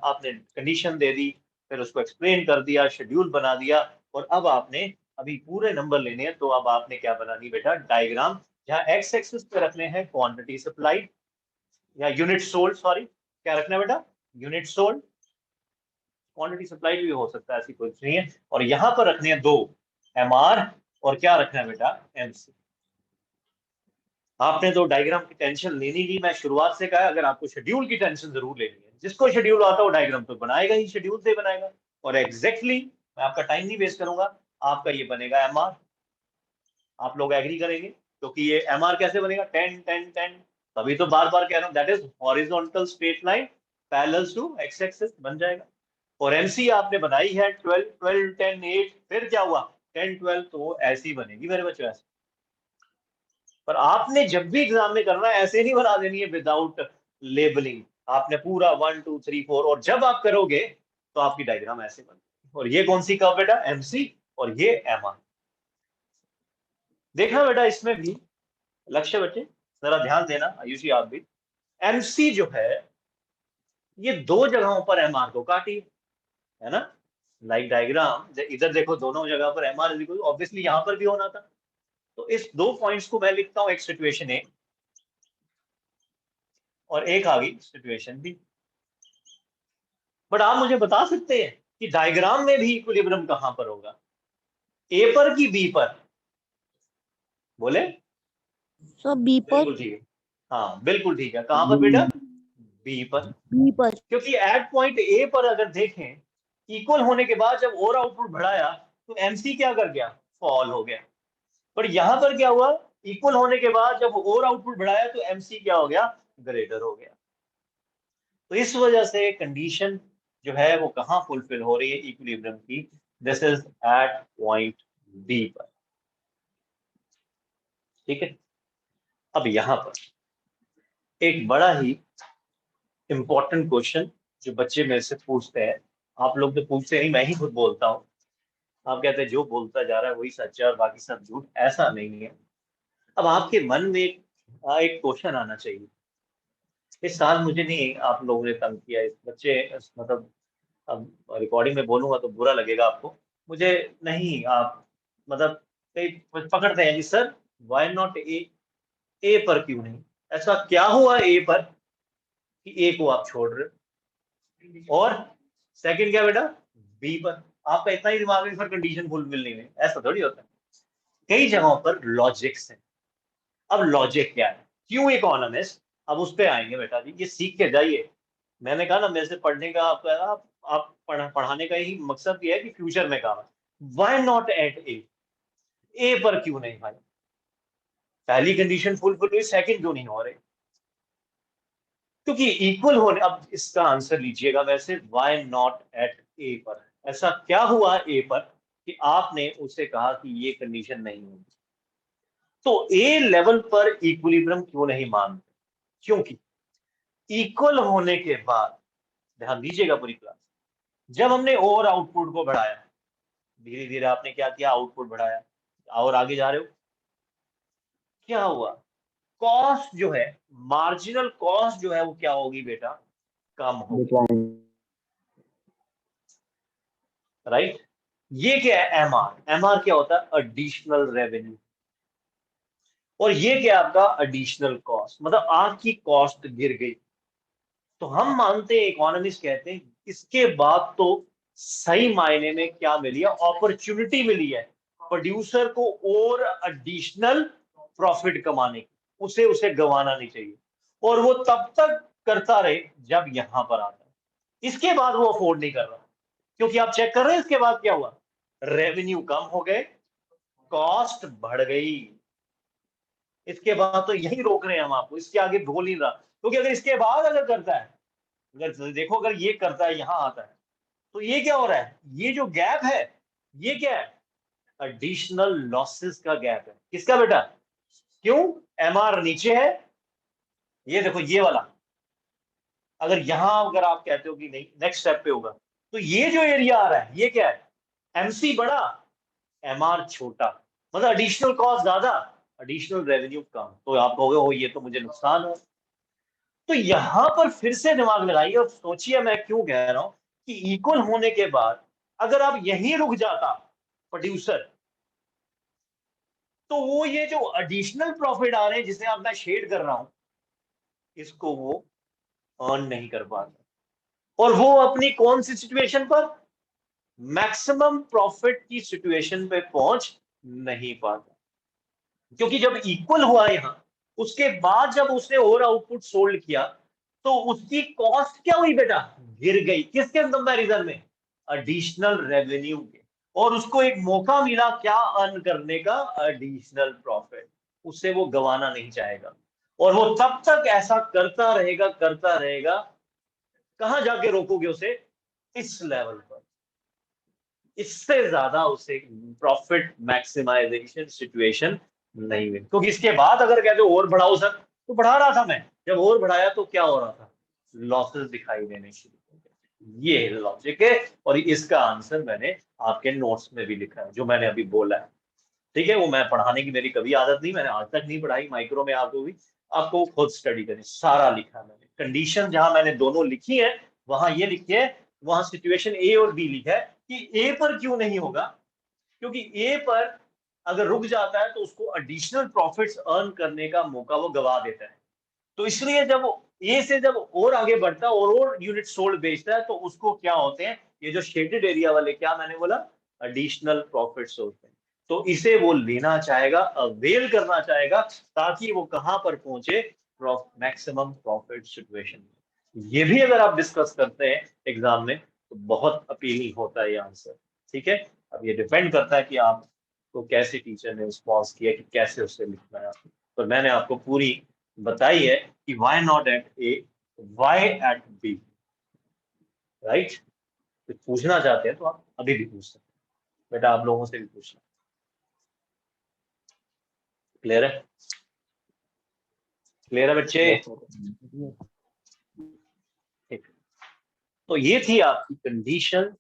आपने कंडीशन दे दी, फिर उसको एक्सप्लेन कर दिया, शेड्यूल बना दिया, और अब आपने अभी पूरे नंबर लेने हैं, तो अब आपने क्या बनानी बेटा, डायग्राम, जहाँ एक्स एक्सिस पे रखने हैं क्वांटिटी सप्लाईड या यूनिट सोल्ड, सॉरी, क्या रखना है बेटा, यूनिट सोल्ड, क्वांटिटी सप्लाईड भी हो सकता है, ऐसी कुछ नहीं है, और यहां पर रखने हैं 2 MR, और क्या रखना है बेटा, MC। आपने तो डायग्राम की टेंशन लेनी नहीं, मैं शुरुआत से कहा अगर आपको शेड्यूल की टेंशन जरूर लेनी है, जिसको शेड्यूल आता हो डायग्राम तो बनाएगा ही, शेड्यूल से बनाएगा, और एग्जैक्टली मैं आपका टाइम नहीं वेस्ट करूंगा, आपका ये बनेगा MR, आप लोग एग्री करेंगे, क्योंकि ये MR कैसे बनेगा 10 10 10, तभी तो बार बार कह रहा हूँ, that is horizontal straight line parallel to X axis बन जाएगा। और MC आपने बनाई है 12 12 10 8, फिर क्या हुआ 10 12, तो ऐसी बनेगी मेरे बच्चों, ऐसे। पर आपने जब भी एग्जाम में करना है ऐसे नहीं बना देनी है विदाउट लेबलिंग, आपने पूरा 1 2 3 4, और जब आप करोगे तो आपकी डायग्राम ऐसे बनेगी। और ये कौन सी कर्व बेटा, MC, और ये MR। देखना बेटा इसमें भी लक्ष्य बच्चे जरा ध्यान देना, आयुषी आप भी। MC जो है ये दो जगहों पर MR को काटी है ना, लाइक डायग्राम इधर देखो, दोनों जगह पर MR ऑब्वियसली यहां पर भी होना था। तो इस दो पॉइंट्स को मैं लिखता हूं, एक सिचुएशन ए और एक आ गई सिचुएशन बी। बट आप मुझे बता सकते हैं कि डायग्राम में भी इक्विलिब्रियम कहां पर होगा, ए पर कि बी पर? बोले। सर बी पर। बिल्कुल ठीक है, हाँ बिल्कुल ठीक है। कहां पर बेटा, बी पर। बी पर। क्योंकि एट पॉइंट ए पर अगर देखें, इक्वल होने के बाद जब और आउटपुट बढ़ाया तो MC क्या कर गया, फॉल हो गया। पर यहां पर क्या हुआ, इक्वल होने के बाद जब और आउटपुट बढ़ाया तो MC क्या हो गया, ग्रेटर हो गया। तो इस वजह से कंडीशन जो है वो कहां फुलफिल हो रही है इक्विलिब्रियम की, this is at point B पर। ठीक है। अब यहां पर एक बड़ा ही इंपॉर्टेंट क्वेश्चन जो बच्चे मेरे से पूछते हैं, आप लोग तो पूछते नहीं, मैं ही खुद बोलता हूँ। आप कहते हैं जो बोलता जा रहा है वही सच है और बाकी सब झूठ, ऐसा नहीं है। अब आपके मन में एक क्वेश्चन आना चाहिए। इस साल मुझे नहीं आप लोगों ने तंग किया, इस बच्चे मतलब, अब रिकॉर्डिंग में बोलूंगा तो बुरा लगेगा आपको, मुझे नहीं आप मतलब कहीं पकड़ते हैं कि सर व्हाई नॉट ए पर क्यों नहीं, ऐसा क्या हुआ ए पर कि ए को आप छोड़ रहे हो? और सेकंड क्या बेटा, बी पर आपका इतना ही दिमाग में फिर कंडीशन फुलफिल नहीं है, ऐसा थोड़ी होता है। कई जगहों पर लॉजिक्स है। अब लॉजिक क्या है, क्यों इकोनॉमिस्ट, अब उस पर आएंगे बेटा जी, ये सीख के जाइए। मैंने कहा ना मेरे से पढ़ने का आपका, आप पढ़ाने का ही मकसद ये है कि फ्यूचर में काम है। व्हाई नॉट एट ए पर क्यों नहीं भाई, पहली कंडीशन फुलफिल हुई, सेकंड क्यों नहीं हो रहे? क्योंकि इक्वल होने, अब इसका आंसर लीजिएगा वैसे, व्हाई नॉट एट ए पर, ऐसा क्या हुआ ए पर कि आपने उसे कहा कि ये कंडीशन नहीं होगी? तो ए लेवल पर इक्विलिब्रियम क्यों नहीं मानते? क्योंकि इक्वल होने के बाद, ध्यान दीजिएगा पूरी क्लास, जब हमने और आउटपुट को बढ़ाया, धीरे धीरे आपने क्या किया, आउटपुट बढ़ाया और आगे जा रहे हो, क्या हुआ, कॉस्ट जो है, मार्जिनल कॉस्ट जो है वो क्या होगी बेटा, कम होगी। राइट। ये क्या है, MR क्या होता है, एडिशनल रेवेन्यू। और ये क्या है आपका, एडिशनल कॉस्ट, मतलब आपकी कॉस्ट गिर गई। तो हम मानते हैं, इकोनॉमिस्ट कहते हैं, इसके बाद तो सही मायने में क्या मिली है, अपॉर्चुनिटी मिली है प्रोड्यूसर को और एडिशनल प्रॉफिट कमाने की, उसे उसे गंवाना नहीं चाहिए। और वो तब तक करता रहे जब यहां पर आता है, इसके बाद वो अफोर्ड नहीं कर रहा। क्योंकि आप चेक कर रहे हैं इसके बाद क्या हुआ, रेवेन्यू कम हो गए, कॉस्ट बढ़ गई। इसके बाद तो यही रोक रहे हैं हम आपको, इसके आगे बोल नहीं रहा। क्योंकि अगर इसके बाद अगर करता है, अगर देखो अगर ये करता है, यहां आता है, तो ये क्या हो रहा है, ये जो गैप है ये क्या है, एडिशनल लॉसेस का गैप है। किसका बेटा, क्यों, MR नीचे है, ये देखो ये वाला। अगर यहां अगर आप कहते हो कि नहीं नेक्स्ट स्टेप पे होगा, तो ये जो एरिया आ रहा है ये क्या है, MC बड़ा, MR छोटा, मतलब एडिशनल कॉस्ट ज्यादा, एडिशनल रेवेन्यू कम। तो आप कहोगे हो ये तो मुझे नुकसान हो। तो यहां पर फिर से दिमाग लगाइए और सोचिए मैं क्यों कह रहा हूं कि इक्वल होने के बाद अगर आप यहीं रुक जाता प्रोड्यूसर, तो वो ये जो एडिशनल प्रॉफिट आ रहे हैं जिसे अब मैं शेड कर रहा हूं, इसको वो अर्न नहीं कर पाता। और वो अपनी कौन सी सिचुएशन पर, मैक्सिमम प्रॉफिट की सिचुएशन पे पहुंच नहीं पाता। क्योंकि जब इक्वल हुआ यहां, उसके बाद जब उसने और आउटपुट सोल्ड किया, तो उसकी कॉस्ट क्या हुई बेटा, गिर गई। किसके कंपैरिजन में, एडिशनल रेवेन्यू के। और उसको एक मौका मिला क्या अर्न करने का, एडिशनल प्रॉफिट। उसे वो गंवाना नहीं चाहेगा, और वो तब तक ऐसा करता रहेगा। कहां जाके रोकोगे उसे? इस लेवल पर। इससे ज्यादा उसे प्रॉफिट मैक्सिमाइजेशन सिचुएशन नहीं मिली, क्योंकि इसके बाद अगर कहते हो और बढ़ाओ सर, तो बढ़ा रहा था मैं, जब और बढ़ाया तो क्या हो रहा था? लॉसेस दिखाई देने शुरू हो गए। ये लॉजिक है, और इसका आंसर मैंने आपके नोट्स में भी लिखा है, जो मैंने अभी बोला है। ठीक है, वो मैं पढ़ाने की मेरी कभी आदत नहीं, मैंने आज तक नहीं पढ़ाई माइक्रो में आपको भी, आपको खुद स्टडी करनी, सारा लिखा है मैंने। कंडीशन जहां मैंने दोनों लिखी है वहां ये लिखी है, वहां सिचुएशन ए और बी लिखा है कि ए पर क्यों नहीं होगा, क्योंकि ए पर अगर रुक जाता है तो उसको एडिशनल प्रॉफिट्स अर्न करने का मौका वो गवा देता है। तो इसलिए जब वो ए से जब और आगे बढ़ता है और यूनिट सोल्ड बेचता है, तो उसको क्या होते हैं, ये जो शेडेड एरिया वाले, क्या मैंने बोला, एडिशनल प्रॉफिट्स होते हैं। तो इसे वो लेना चाहेगा, अवेल करना चाहेगा, ताकि वो कहां पर पहुंचे? मैक्सिमम प्रॉफिट सिचुएशन में। ये भी अगर आप डिस्कस करते हैं एग्जाम में तो बहुत अपीलिंग होता है ये आंसर। ठीक है, अब ये डिपेंड करता है कि आपको कैसे टीचर ने रिस्पॉन्स किया, कि कैसे उसे लिखना है। तो मैंने आपको पूरी बताई है कि why not at A, why at B, right? कुछ पूछना चाहते हैं तो आप अभी भी पूछ सकते हैं, बेटा आप लोगों से भी पूछना। क्लियर है? क्लियर है बच्चे? ठीक। तो ये थी आपकी condition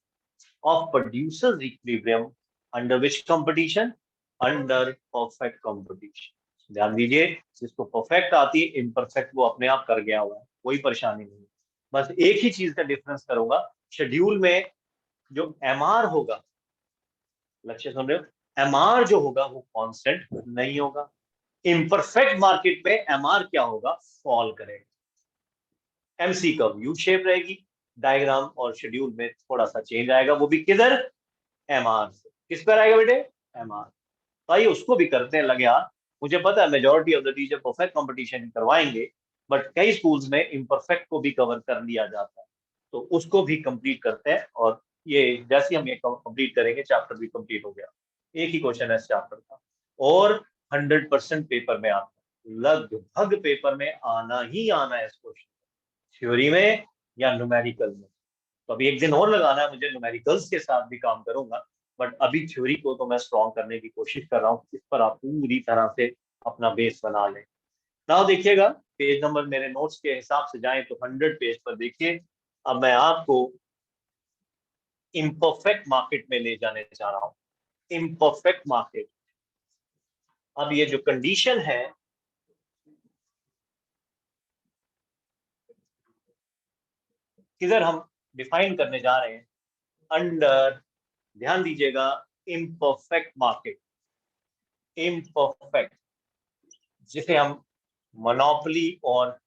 of producers equilibrium under which competition? Under perfect competition. ध्यान दीजिए, जिसको परफेक्ट आती है, इम्परफेक्ट वो अपने आप कर गया हुआ है, कोई परेशानी नहीं। बस एक ही चीज का डिफरेंस करूंगा, शेड्यूल में जो एमआर होगा, लक्ष्य सुन रहे हो, एमआर जो होगा वो कांस्टेंट नहीं होगा। इम्परफेक्ट मार्केट में एमआर क्या होगा? फॉल करेगा। एमसी कर्व यू शेप रहेगी, डायग्राम और शेड्यूल में थोड़ा सा चेंज आएगा, वो भी किधर? एमआर से। किस पर आएगा बेटे? एमआर। तो आइए उसको भी करते हैं, लगे हाथ। मुझे पता है majority of the teacher perfect competition करवाएंगे, बट कई स्कूल्स में इम्परफेक्ट को भी कवर कर लिया जाता है, तो उसको भी कंप्लीट करते हैं। और ये जैसे हम ये कंप्लीट करेंगे, चैप्टर भी कंप्लीट हो गया। एक ही क्वेश्चन है इस चैप्टर का, और 100% पेपर में आता है, लगभग पेपर में आना ही आना है इस क्वेश्चन, थ्योरी में या न्यूमेरिकल में। तो अभी एक दिन और लगाना है मुझे, न्यूमेरिकल्स के साथ भी काम करूंगा, बट अभी थ्योरी को तो मैं स्ट्रॉन्ग करने की कोशिश कर रहा हूँ, इस पर आप पूरी तरह से अपना बेस बना लें। नाउ देखिएगा, पेज नंबर मेरे नोट्स के हिसाब से जाएं तो 100 पेज पर देखिए। अब मैं आपको इम्परफेक्ट मार्केट में ले जाने जा रहा हूँ। इम्परफेक्ट मार्केट, अब ये जो कंडीशन है, किधर हम डिफाइन करने जा रहे हैं? अंडर, ध्यान दीजिएगा, इम्परफेक्ट मार्केट। इम्परफेक्ट, जिसे हम मोनोपोली और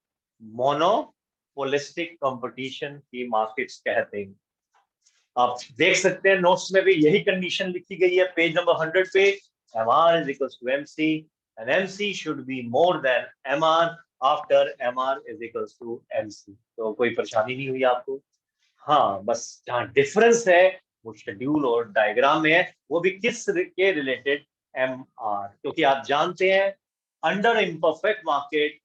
मोनोपोलिस्टिक कंपटीशन की मार्केट्स कहते हैं। आप देख सकते हैं नोट्स में भी यही कंडीशन लिखी गई है, पेज नंबर 100 पे। MR is equals to MC and MC should be more than MR after MR is equals to MC। तो कोई परेशानी नहीं हुई आपको? हाँ, बस जहाँ डिफरेंस है वो शेड्यूल और डायग्राम में है, वो भी किस के रिलेटेड? MR। क्योंकि आप जानते हैं under imperfect market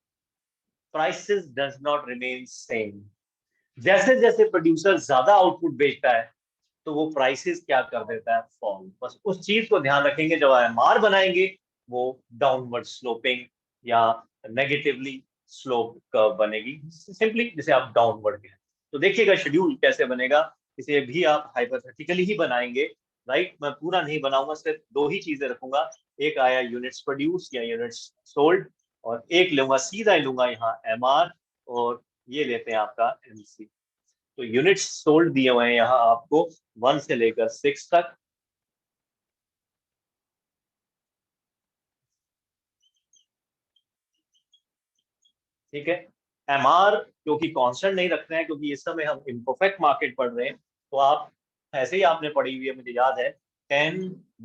prices does not remain same. जैसे जैसे प्रोड्यूसर ज्यादा आउटपुट बेचता है तो वो प्राइसेस क्या कर देता है? फॉल। बस उस चीज को ध्यान रखेंगे, जब एमआर बनाएंगे वो डाउनवर्ड स्लोपिंग या नेगेटिवली स्लोप कर्व बनेगी, सिंपली जिसे आप डाउनवर्ड कहते हैं। तो देखिएगा शेड्यूल कैसे बनेगा, इसे भी आप हाइपोथेटिकली ही बनाएंगे, राइट? मैं पूरा नहीं बनाऊंगा, सिर्फ दो ही चीजें रखूंगा, एक आया यूनिट्स प्रोड्यूस या यूनिट्स सोल्ड, और एक लूंगा सीधा ही लूंगा यहाँ एमआर, और ये लेते हैं आपका एमसी। तो यूनिट्स सोल्ड दिए हुए हैं यहाँ आपको 1 से लेकर 6 तक। ठीक है, एमआर क्योंकि कांस्टेंट नहीं रखते हैं, क्योंकि इस समय हम इम्परफेक्ट मार्केट पढ़ रहे हैं, तो आप ऐसे ही आपने पढ़ी हुई है, मुझे याद है, 10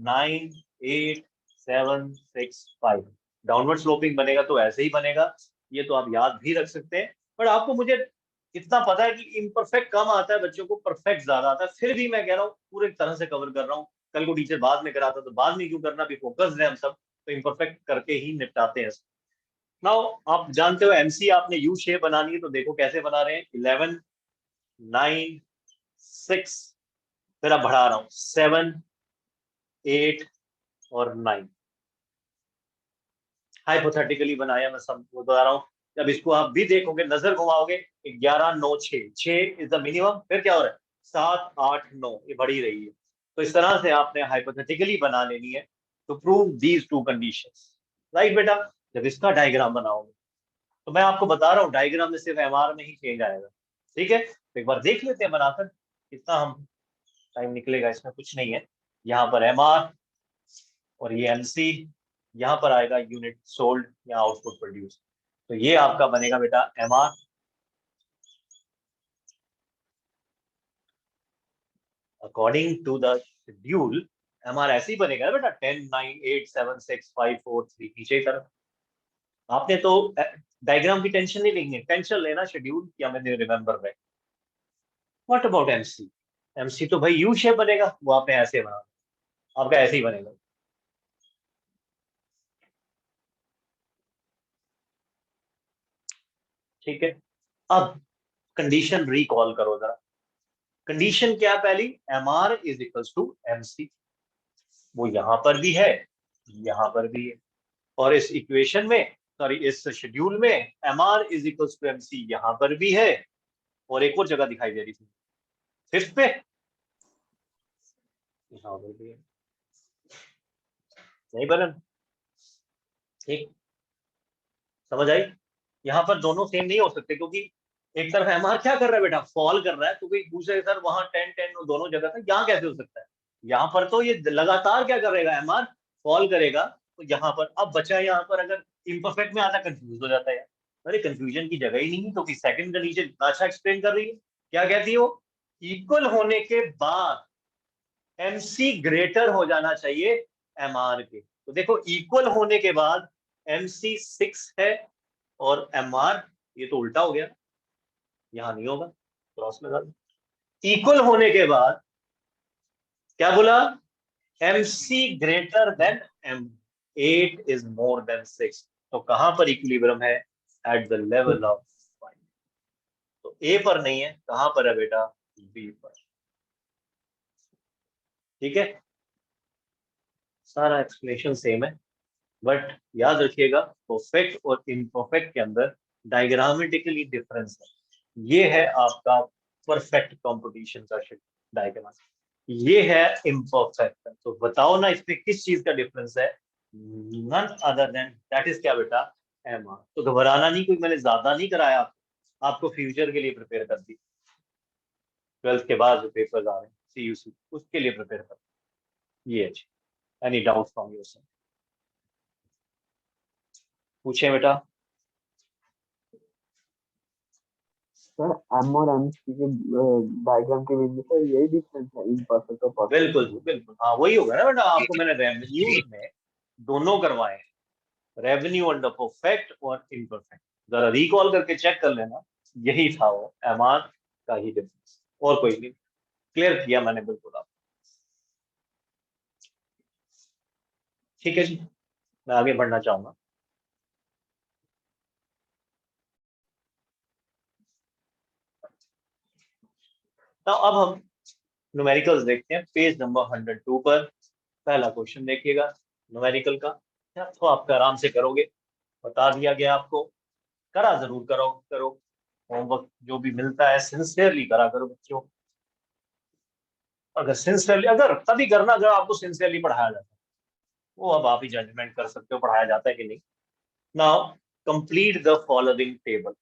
9 8 7 6 5 डाउनवर्ड स्लोपिंग बनेगा तो ऐसे ही बनेगा, ये तो आप याद भी रख सकते हैं। पर आपको, मुझे इतना पता है कि इम्परफेक्ट कम आता है बच्चों को, परफेक्ट ज्यादा आता है, फिर भी मैं कह रहा हूँ पूरी तरह से कवर कर रहा हूँ। कल को टीचर बाद में कराता तो बाद में क्यों करना, भी फोकस है हम सब, तो इम्परफेक्ट करके ही निपटाते हैं। नाउ आप जानते हो एमसी आपने यू शेप बनानी है, तो देखो कैसे बना रहे हैं। 11, 9, 6, फिर अब बढ़ा रहा हूं 7, 8 और 9। हाइपोथेटिकली बनाया, मैं सब बता रहा हूँ। जब इसको आप भी देखोगे, नजर घुमाओगे, 11, 9, 6, 6 इज द मिनिमम, फिर क्या हो रहा है 7, 8, 9, ये बढ़ी रही है। तो इस तरह से आपने हाइपोथेटिकली बना लेनी है to prove these two conditions. Right बेटा, जब इसका डायग्राम बनाओगे, तो मैं आपको बता रहा हूँ डायग्राम में सिर्फ एमआर में ही चेंज आएगा। ठीक है, तो एक बार देख लेते हैं बनाकर, कितना हम टाइम निकलेगा, इसमें कुछ नहीं है। यहाँ पर एमआर और ये एमसी, यहाँ पर आएगा यूनिट सोल्ड या आउटपुट प्रोड्यूस। तो ये आपका बनेगा बेटा MR. According to the schedule MR ऐसे ही बनेगा बेटा, 10, 9, 8, 7, 6, 5, 4, 3, नीचे की तरफ। आपने तो डायग्राम की टेंशन नहीं लेंगे, टेंशन लेना शेड्यूल की, हमें रिमेंबर रहे। What about MC? एमसी तो भाई यू शेप बनेगा, वो आपने ऐसे बना, आपका ऐसे ही बनेगा। ठीक है, अब कंडीशन रिकॉल करो जरा। कंडीशन क्या है पहली, M R is equals to M C. वो यहां पर भी है, यहां पर भी है, और इस इक्वेशन में, सॉरी इस शेड्यूल में M R is equals to M C यहां पर भी है, और एक और जगह दिखाई दे रही थी फिफ्थ पे, यहां पर भी है। नहीं बलन, ठीक, समझ आई? यहाँ पर दोनों सेम नहीं हो सकते, क्योंकि एक तरफ एमआर क्या कर रहा है बेटा, फॉल कर रहा है, तो कोई पूछे सर वहां 10, 10 दोनों जगह था, यहाँ कैसे हो सकता है? यहाँ पर तो ये लगातार क्या करेगा, एमआर फॉल करेगा। तो यहाँ पर अब बचा, यहाँ पर अगर इम्परफेक्ट में आता कंफ्यूज हो जाता है यार। अरे कंफ्यूजन की जगह ही नहीं, तो सेकंड कंडीशन इतना अच्छा एक्सप्लेन कर रही है। क्या कहती है वो, इक्वल होने के बाद एमसी ग्रेटर हो जाना चाहिए एमआर के। तो देखो इक्वल होने के बाद एमसी 6 है और एमआर, ये तो उल्टा हो गया, यहां नहीं होगा, क्रॉस में डाल। इक्वल होने के बाद क्या बोला, MC greater than M, 8 is more than 6। तो कहां पर इक्विलिब्रियम है, एट द लेवल ऑफ 5। तो ए पर नहीं है, कहां पर है बेटा, बी पर। ठीक है, सारा एक्सप्लेनेशन सेम है, बट याद रखिएगा परफेक्ट और इम्परफेक्ट के अंदर डायग्रामेटिकली डिफरेंस है। ये है आपका परफेक्ट कंपटीशन का डायग्राम, ये है इम्परफेक्ट। तो बताओ ना इसमें किस चीज का डिफरेंस है, none other than that is क्या बेटा, एम आर। तो घबराना नहीं, कोई मैंने ज्यादा नहीं कराया आपको फ्यूचर के लिए प्रिपेयर कर दी। 12th के बाद जो पेपर्स आ रहे हैं सीयूसी, उसके लिए प्रिपेयर कर, ये है। Any doubt from your side, पूछे बेटा। सर एम और एम सी के डायग्राम के बीच में सर यही डिफरेंस है, इम्परफेक्ट और परफेक्ट। बिल्कुल बिल्कुल, हाँ वही होगा ना बेटा। आपको मैंने रेवेन्यू में दोनों करवाए, रेवेन्यू अंडर परफेक्ट और इम्परफेक्ट। जरा रिकॉल करके चेक कर लेना, यही था वो एमआर का ही डिफरेंस, और कोई नहीं। क्लियर किया मैंने बिल्कुल आप। ठीक है जी, मैं आगे बढ़ना चाहूंगा। तो अब हम न्यूमेरिकल्स देखते हैं, पेज नंबर 102 पर। पहला क्वेश्चन देखिएगा न्यूमेरिकल का, तो आपका आराम से करोगे, बता दिया गया आपको, करा जरूर करो करो। होमवर्क जो भी मिलता है सिंसियरली करा करो बच्चों। अगर सिंसियरली, अगर तभी करना अगर आपको सिंसियरली पढ़ाया जाता है, वो अब आप ही जजमेंट कर सकते हो पढ़ाया जाता है कि नहीं। Now complete the following table.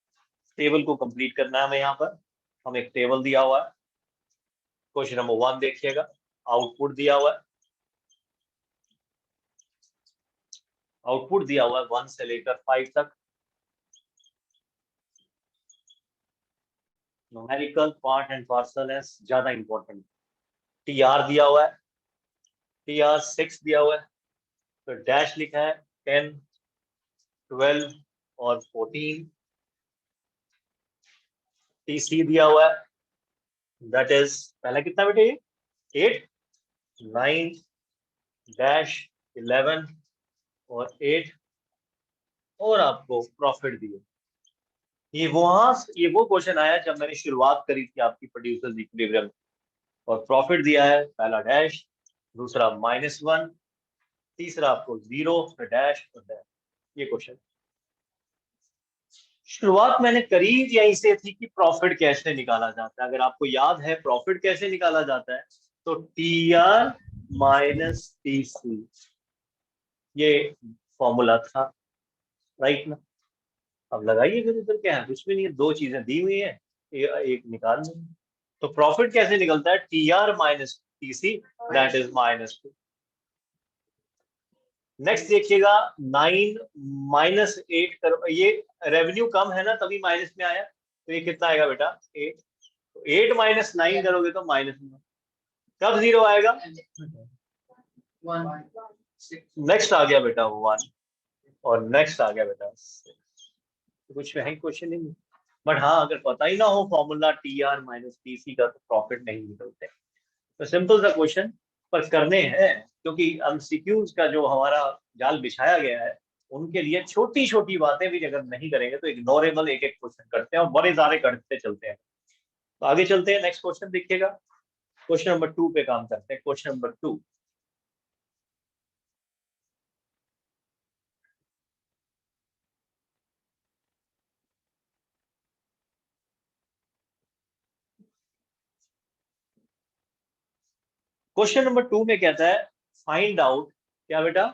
Table को कंप्लीट करना है हमें। यहाँ पर हम एक टेबल दिया हुआ है। क्वेश्चन नंबर 1 देखिएगा, आउटपुट दिया हुआ है। आउटपुट दिया हुआ है 1 से लेकर 5 तक। न्यूमेरिकल पार्ट एंड पार्सल है, ज्यादा इंपॉर्टेंट। टीआर दिया हुआ है, टीआर 6 दिया हुआ है, तो डैश लिखा है 10, 12 और 14। टीसी दिया हुआ है, दैट इज पहला कितना बेटे, 8, 9 डैश 11 और 8 और आपको प्रॉफिट दिए। ये वो क्वेश्चन आया जब मैंने शुरुआत करी थी आपकी प्रोड्यूसर्स इक्विलिब्रियम, और प्रॉफिट दिया है पहला डैश, दूसरा -1, तीसरा आपको 0, फिर डैश और डैश। ये क्वेश्चन शुरुआत मैंने करी यहीं से थी कि प्रॉफिट कैसे निकाला जाता है। अगर आपको याद है प्रॉफिट कैसे निकाला जाता है, तो TR माइनस TC, ये फॉर्मूला था, राइट ना। अब लगाइए फिर इधर क्या है, कुछ भी नहीं है, दो चीजें दी हुई है, एक निकाल लेंगे। तो प्रॉफिट कैसे निकलता है, TR minus TC, that is -2। Next देखिएगा 9 -8 करो, ये रेवेन्यू कम है ना तभी माइनस में आया, तो ये कितना आएगा बेटा 8। तो 8 -9 करोगे तो -9, कब 0 आएगा, नेक्स्ट आ गया बेटा 1, और नेक्स्ट आ गया बेटा 6। तो कुछ है क्वेश्चन नहीं, बट हाँ अगर पता ही ना हो फॉर्मूला TR माइनस TC का तो प्रॉफिट नहीं निकलते। तो सिंपल सा क्वेश्चन पर करने हैं, क्योंकि एमसीक्यूज का जो हमारा जाल बिछाया गया है उनके लिए छोटी छोटी बातें भी अगर नहीं करेंगे तो इग्नोरेबल एक एक क्वेश्चन करते हैं और बड़े सारे करते चलते हैं। तो आगे चलते हैं, नेक्स्ट क्वेश्चन देखिएगा, क्वेश्चन नंबर 2 पे काम करते हैं। क्वेश्चन नंबर 2, क्वेश्चन नंबर 2 में कहता है फाइंड आउट, क्या बेटा,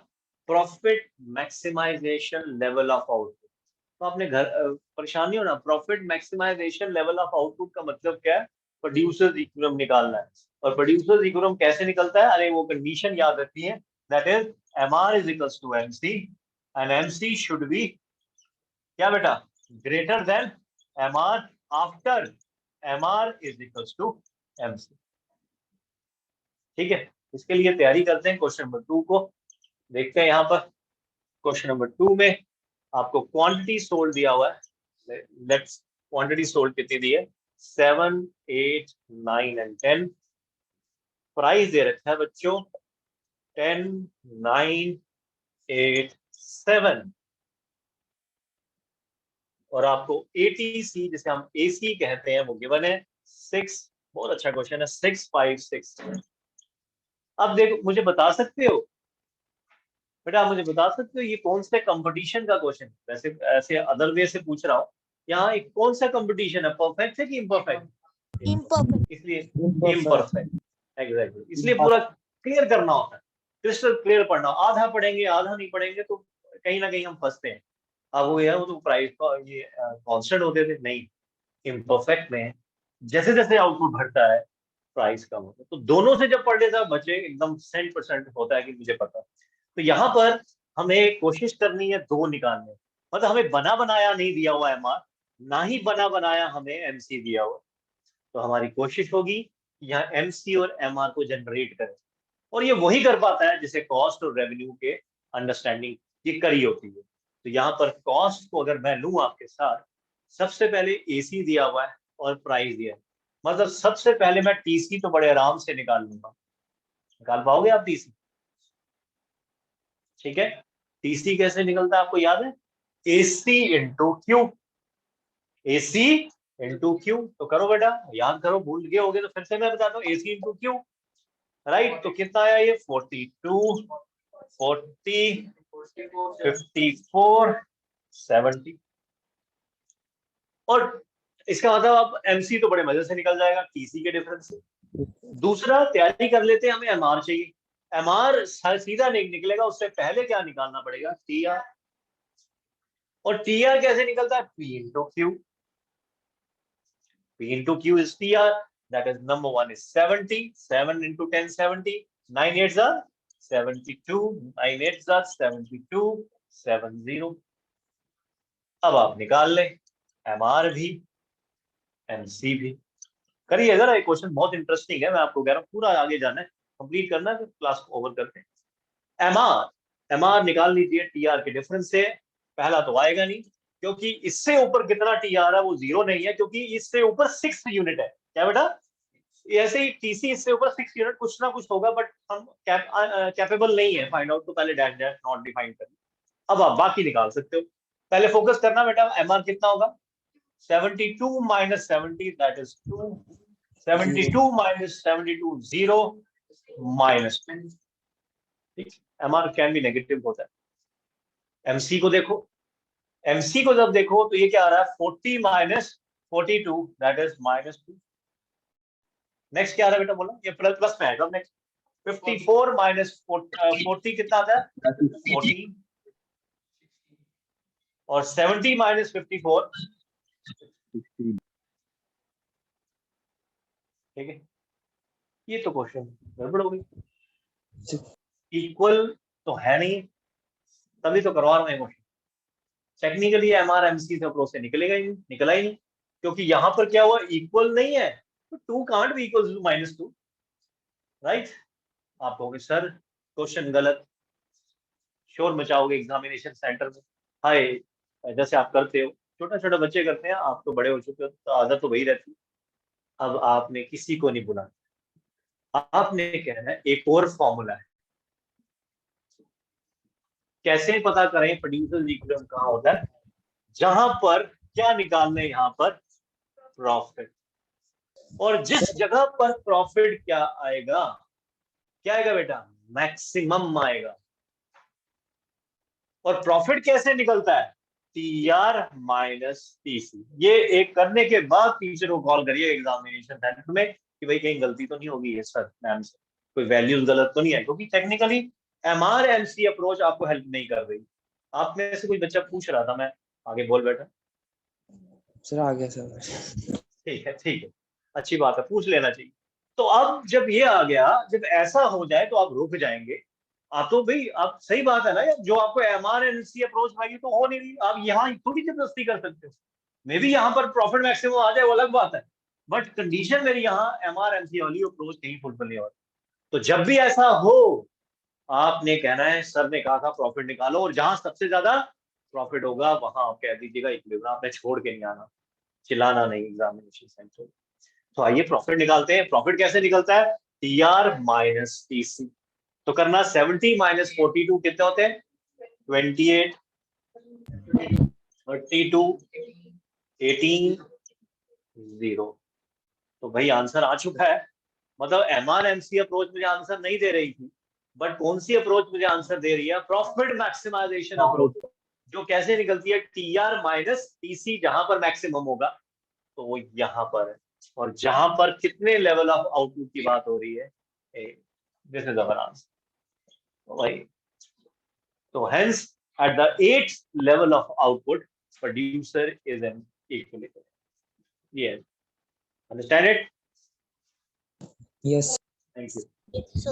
profit maximisation level of output. तो आपने घर परेशान नहीं होना, profit maximisation level of output का मतलब क्या है, प्रोड्यूसर्स इक्विलिब्रियम निकालना है। और प्रोड्यूसर्स इक्विलिब्रियम कैसे निकलता है, अरे वो कंडीशन याद रखनी है, that is MR is equals to MC and MC should be क्या बेटा, greater than MR after MR is equals to MC। ठीक है, इसके लिए तैयारी करते हैं क्वेश्चन नंबर 2 को। देखते हैं यहाँ पर क्वेश्चन नंबर 2 में आपको क्वांटिटी सोल्ड दिया हुआ है। लेट्स, क्वांटिटी सोल्ड कितनी दी है, 7, 8, 9 एंड 10। प्राइस दे रखा है बच्चों 10, 9, 8, 7, और आपको ATC जिसे हम AC कहते हैं वो गिवन है 6। बहुत अच्छा क्वेश्चन है, 6, 5, 6। अब देखो, मुझे बता सकते हो बेटा, मुझे बता सकते हो ये कौन से कंपटीशन का क्वेश्चन, वैसे ऐसे अदर वे से पूछ रहा हूँ, यहाँ एक कौन सा कंपटीशन है, परफेक्ट है कि इम्परफेक्ट, Imperfect. इसलिए इम्परफेक्ट, एग्जैक्टली, इसलिए पूरा क्लियर करना होता है, क्रिस्टल क्लियर पढ़ना, आधा पढ़ेंगे आधा नहीं पढ़ेंगे तो कहीं ना कहीं हम फंसते हैं। अब वो है, वो तो प्राइस का ये कांस्टेंट होते थे, नहीं, इम्परफेक्ट में जैसे जैसे आउटपुट बढ़ता है प्राइस कम होता है, तो दोनों से जब पढ़ लेता बच्चे एकदम 100% होता है कि मुझे पता। तो यहाँ पर हमें कोशिश करनी है दो निकालने, मतलब हमें बना बनाया नहीं दिया हुआ MR, ना ही बना बनाया हमें MC दिया हुआ। तो हमारी कोशिश होगी कि यहाँ MC और MR को जनरेट करें, और ये वही कर पाता है जिसे कॉस्ट और रेवेन्यू के अंडरस्टैंडिंग ये करी होती है। तो यहाँ पर कॉस्ट को अगर मैं लूँ आपके साथ, सबसे पहले AC दिया हुआ है और प्राइस दिया है, मतलब सबसे पहले मैं TC तो बड़े आराम से निकाल लूंगा, निकाल पाओगे आप TC, ठीक है। TC कैसे निकलता है आपको याद है, AC into Q, AC into Q, तो करो बेटा, याद करो, भूल गए होगे तो फिर से मैं बताता हूँ, AC इंटू Q, राइट। तो कितना आया ये 42, 40, 54, 70, और इसका मतलब आप MC तो बड़े मजे से निकल जाएगा TC के डिफरेंस से। दूसरा तैयारी कर लेते हैं, हमें MR चाहिए, MR सीधा नहीं निकलेगा, उससे पहले क्या निकालना पड़ेगा, TR, और TR कैसे निकलता है, P into Q, P into Q is TR, that is number 1 is 70, 7 into 10, 70, 9 8s are 72, 9 8s are 72, 70। अब आप निकाल लें MR भी MC भी, करिए जरा, ये क्वेश्चन बहुत इंटरेस्टिंग है, मैं आपको कह रहा हूँ पूरा आगे जाना है, कंप्लीट करना है, फिर क्लास को ओवर करते हैं। MR निकाल लीजिए TR के डिफरेंस से, पहला तो आएगा नहीं, क्योंकि इससे ऊपर कितना TR है वो 0 नहीं है, क्योंकि इससे ऊपर 6 यूनिट है, क्या बेटा, ऐसे ही TC इससे ऊपर 6 यूनिट कुछ ना कुछ होगा, बट हम कैपेबल नहीं है फाइंड आउट, तो पहले डैश डैश नॉट डिफाइन करें। अब आप बाकी निकाल सकते हो। पहले फोकस करना बेटा, एमआर कितना होगा, 72 minus 70 that is 2, 72 minus 72 0 minus 10। ठीक, एमआर कैन भी नेगेटिव होता है। एमसी को देखो, एमसी को जब देखो तो ये क्या आ रहा है, 40 minus 42 that is minus 2। Next क्या आ रहा है बेटा, बोला ये प्लस प्लस में आएगा। नेक्स्ट 54 माइनस 40 कितना आता है, 14, और 70 माइनस 54 16। ठीक है। ये तो क्वेश्चन गड़बड़ हो गई, इक्वल तो है नहीं, तभी तो करवा रहा हूं क्वेश्चन। टेक्निकली एमआरएमसी से अप्रोच से निकलेगा ही नहीं, निकला ही नहीं, क्योंकि यहां पर क्या हुआ, इक्वल नहीं है, तो 2 can't be equal to -2, right. आप कहोगे सर क्वेश्चन गलत, शोर मचाओगे एग्जामिनेशन सेंटर में, हाय जैसे आप करते हो, छोटा छोटा बच्चे करते हैं, आप तो बड़े हो चुके हो तो आदत तो वही रहती है। अब आपने किसी को नहीं बुलाना, आपने कहना है एक और फॉर्मूला है, कैसे पता करें प्रोड्यूसर इक्विलिब्रियम कहां होता है, जहां पर क्या निकालना है, यहां पर प्रॉफिट, और जिस जगह पर प्रॉफिट क्या आएगा, क्या आएगा बेटा, मैक्सिमम आएगा। और प्रॉफिट कैसे निकलता है, TR माइनस TC। ये एक करने के बाद टीचर को कॉल करिए एग्जामिनेशन सेंटर में कि भाई कहीं गलती तो नहीं होगी है सर मैम से, कोई वैल्यूज गलत तो नहीं है, क्योंकि टेक्निकली MRMC अप्रोच आपको हेल्प नहीं कर रही। आप में से कोई बच्चा पूछ रहा था, मैं आगे बोल बैठा। सर आ गया सर। ठीक है, ठीक है, अच्छी बात है, पूछ लेना चाहिए। तो अब जब ये आ गया, जब ऐसा हो जाए तो आप रुक जाएंगे। आप तो भाई, आप सही बात है ना, जो आपको MRNC अप्रोच में तो हो नहीं रही, आप यहाँ थोड़ी जबरदस्ती कर सकते हो। मे भी यहाँ पर प्रॉफिट मैक्सिमम आ जाए, वो अलग बात है, बट कंडीशन मेरी यहाँ MRNC वाली अप्रोच नहीं फुलफिल नहीं हो रही। तो जब भी ऐसा हो, आपने कहना है सर ने कहा था प्रॉफिट निकालो, और जहां सबसे ज्यादा प्रॉफिट होगा वहां आप कह दीजिएगा इक्विलिब्रियम, आपने छोड़ के नहीं आना, चिल्लाना नहीं एग्जामिनेशन सेंटर। तो आइए प्रॉफिट निकालते हैं। प्रॉफिट कैसे निकलता है, TR माइनस TC। तो करना 70 माइनस 42 कितने होते हैं, 28, 32, 18, 0। तो भाई आंसर आ चुका है। मतलब MRMC अप्रोच मुझे आंसर नहीं दे रही थी, बट कौन सी अप्रोच मुझे आंसर दे रही है, प्रॉफिट मैक्सिमाइजेशन अप्रोच, जो कैसे निकलती है, TR माइनस TC, जहां पर मैक्सिमम होगा तो वो यहाँ पर है, और जहां पर कितने लेवल ऑफ आउटपुट की बात हो रही है, this is our answer. So hence, at the 8th level of output, producer is an equilibrium. Yes. Understand it? Yes. Thank you.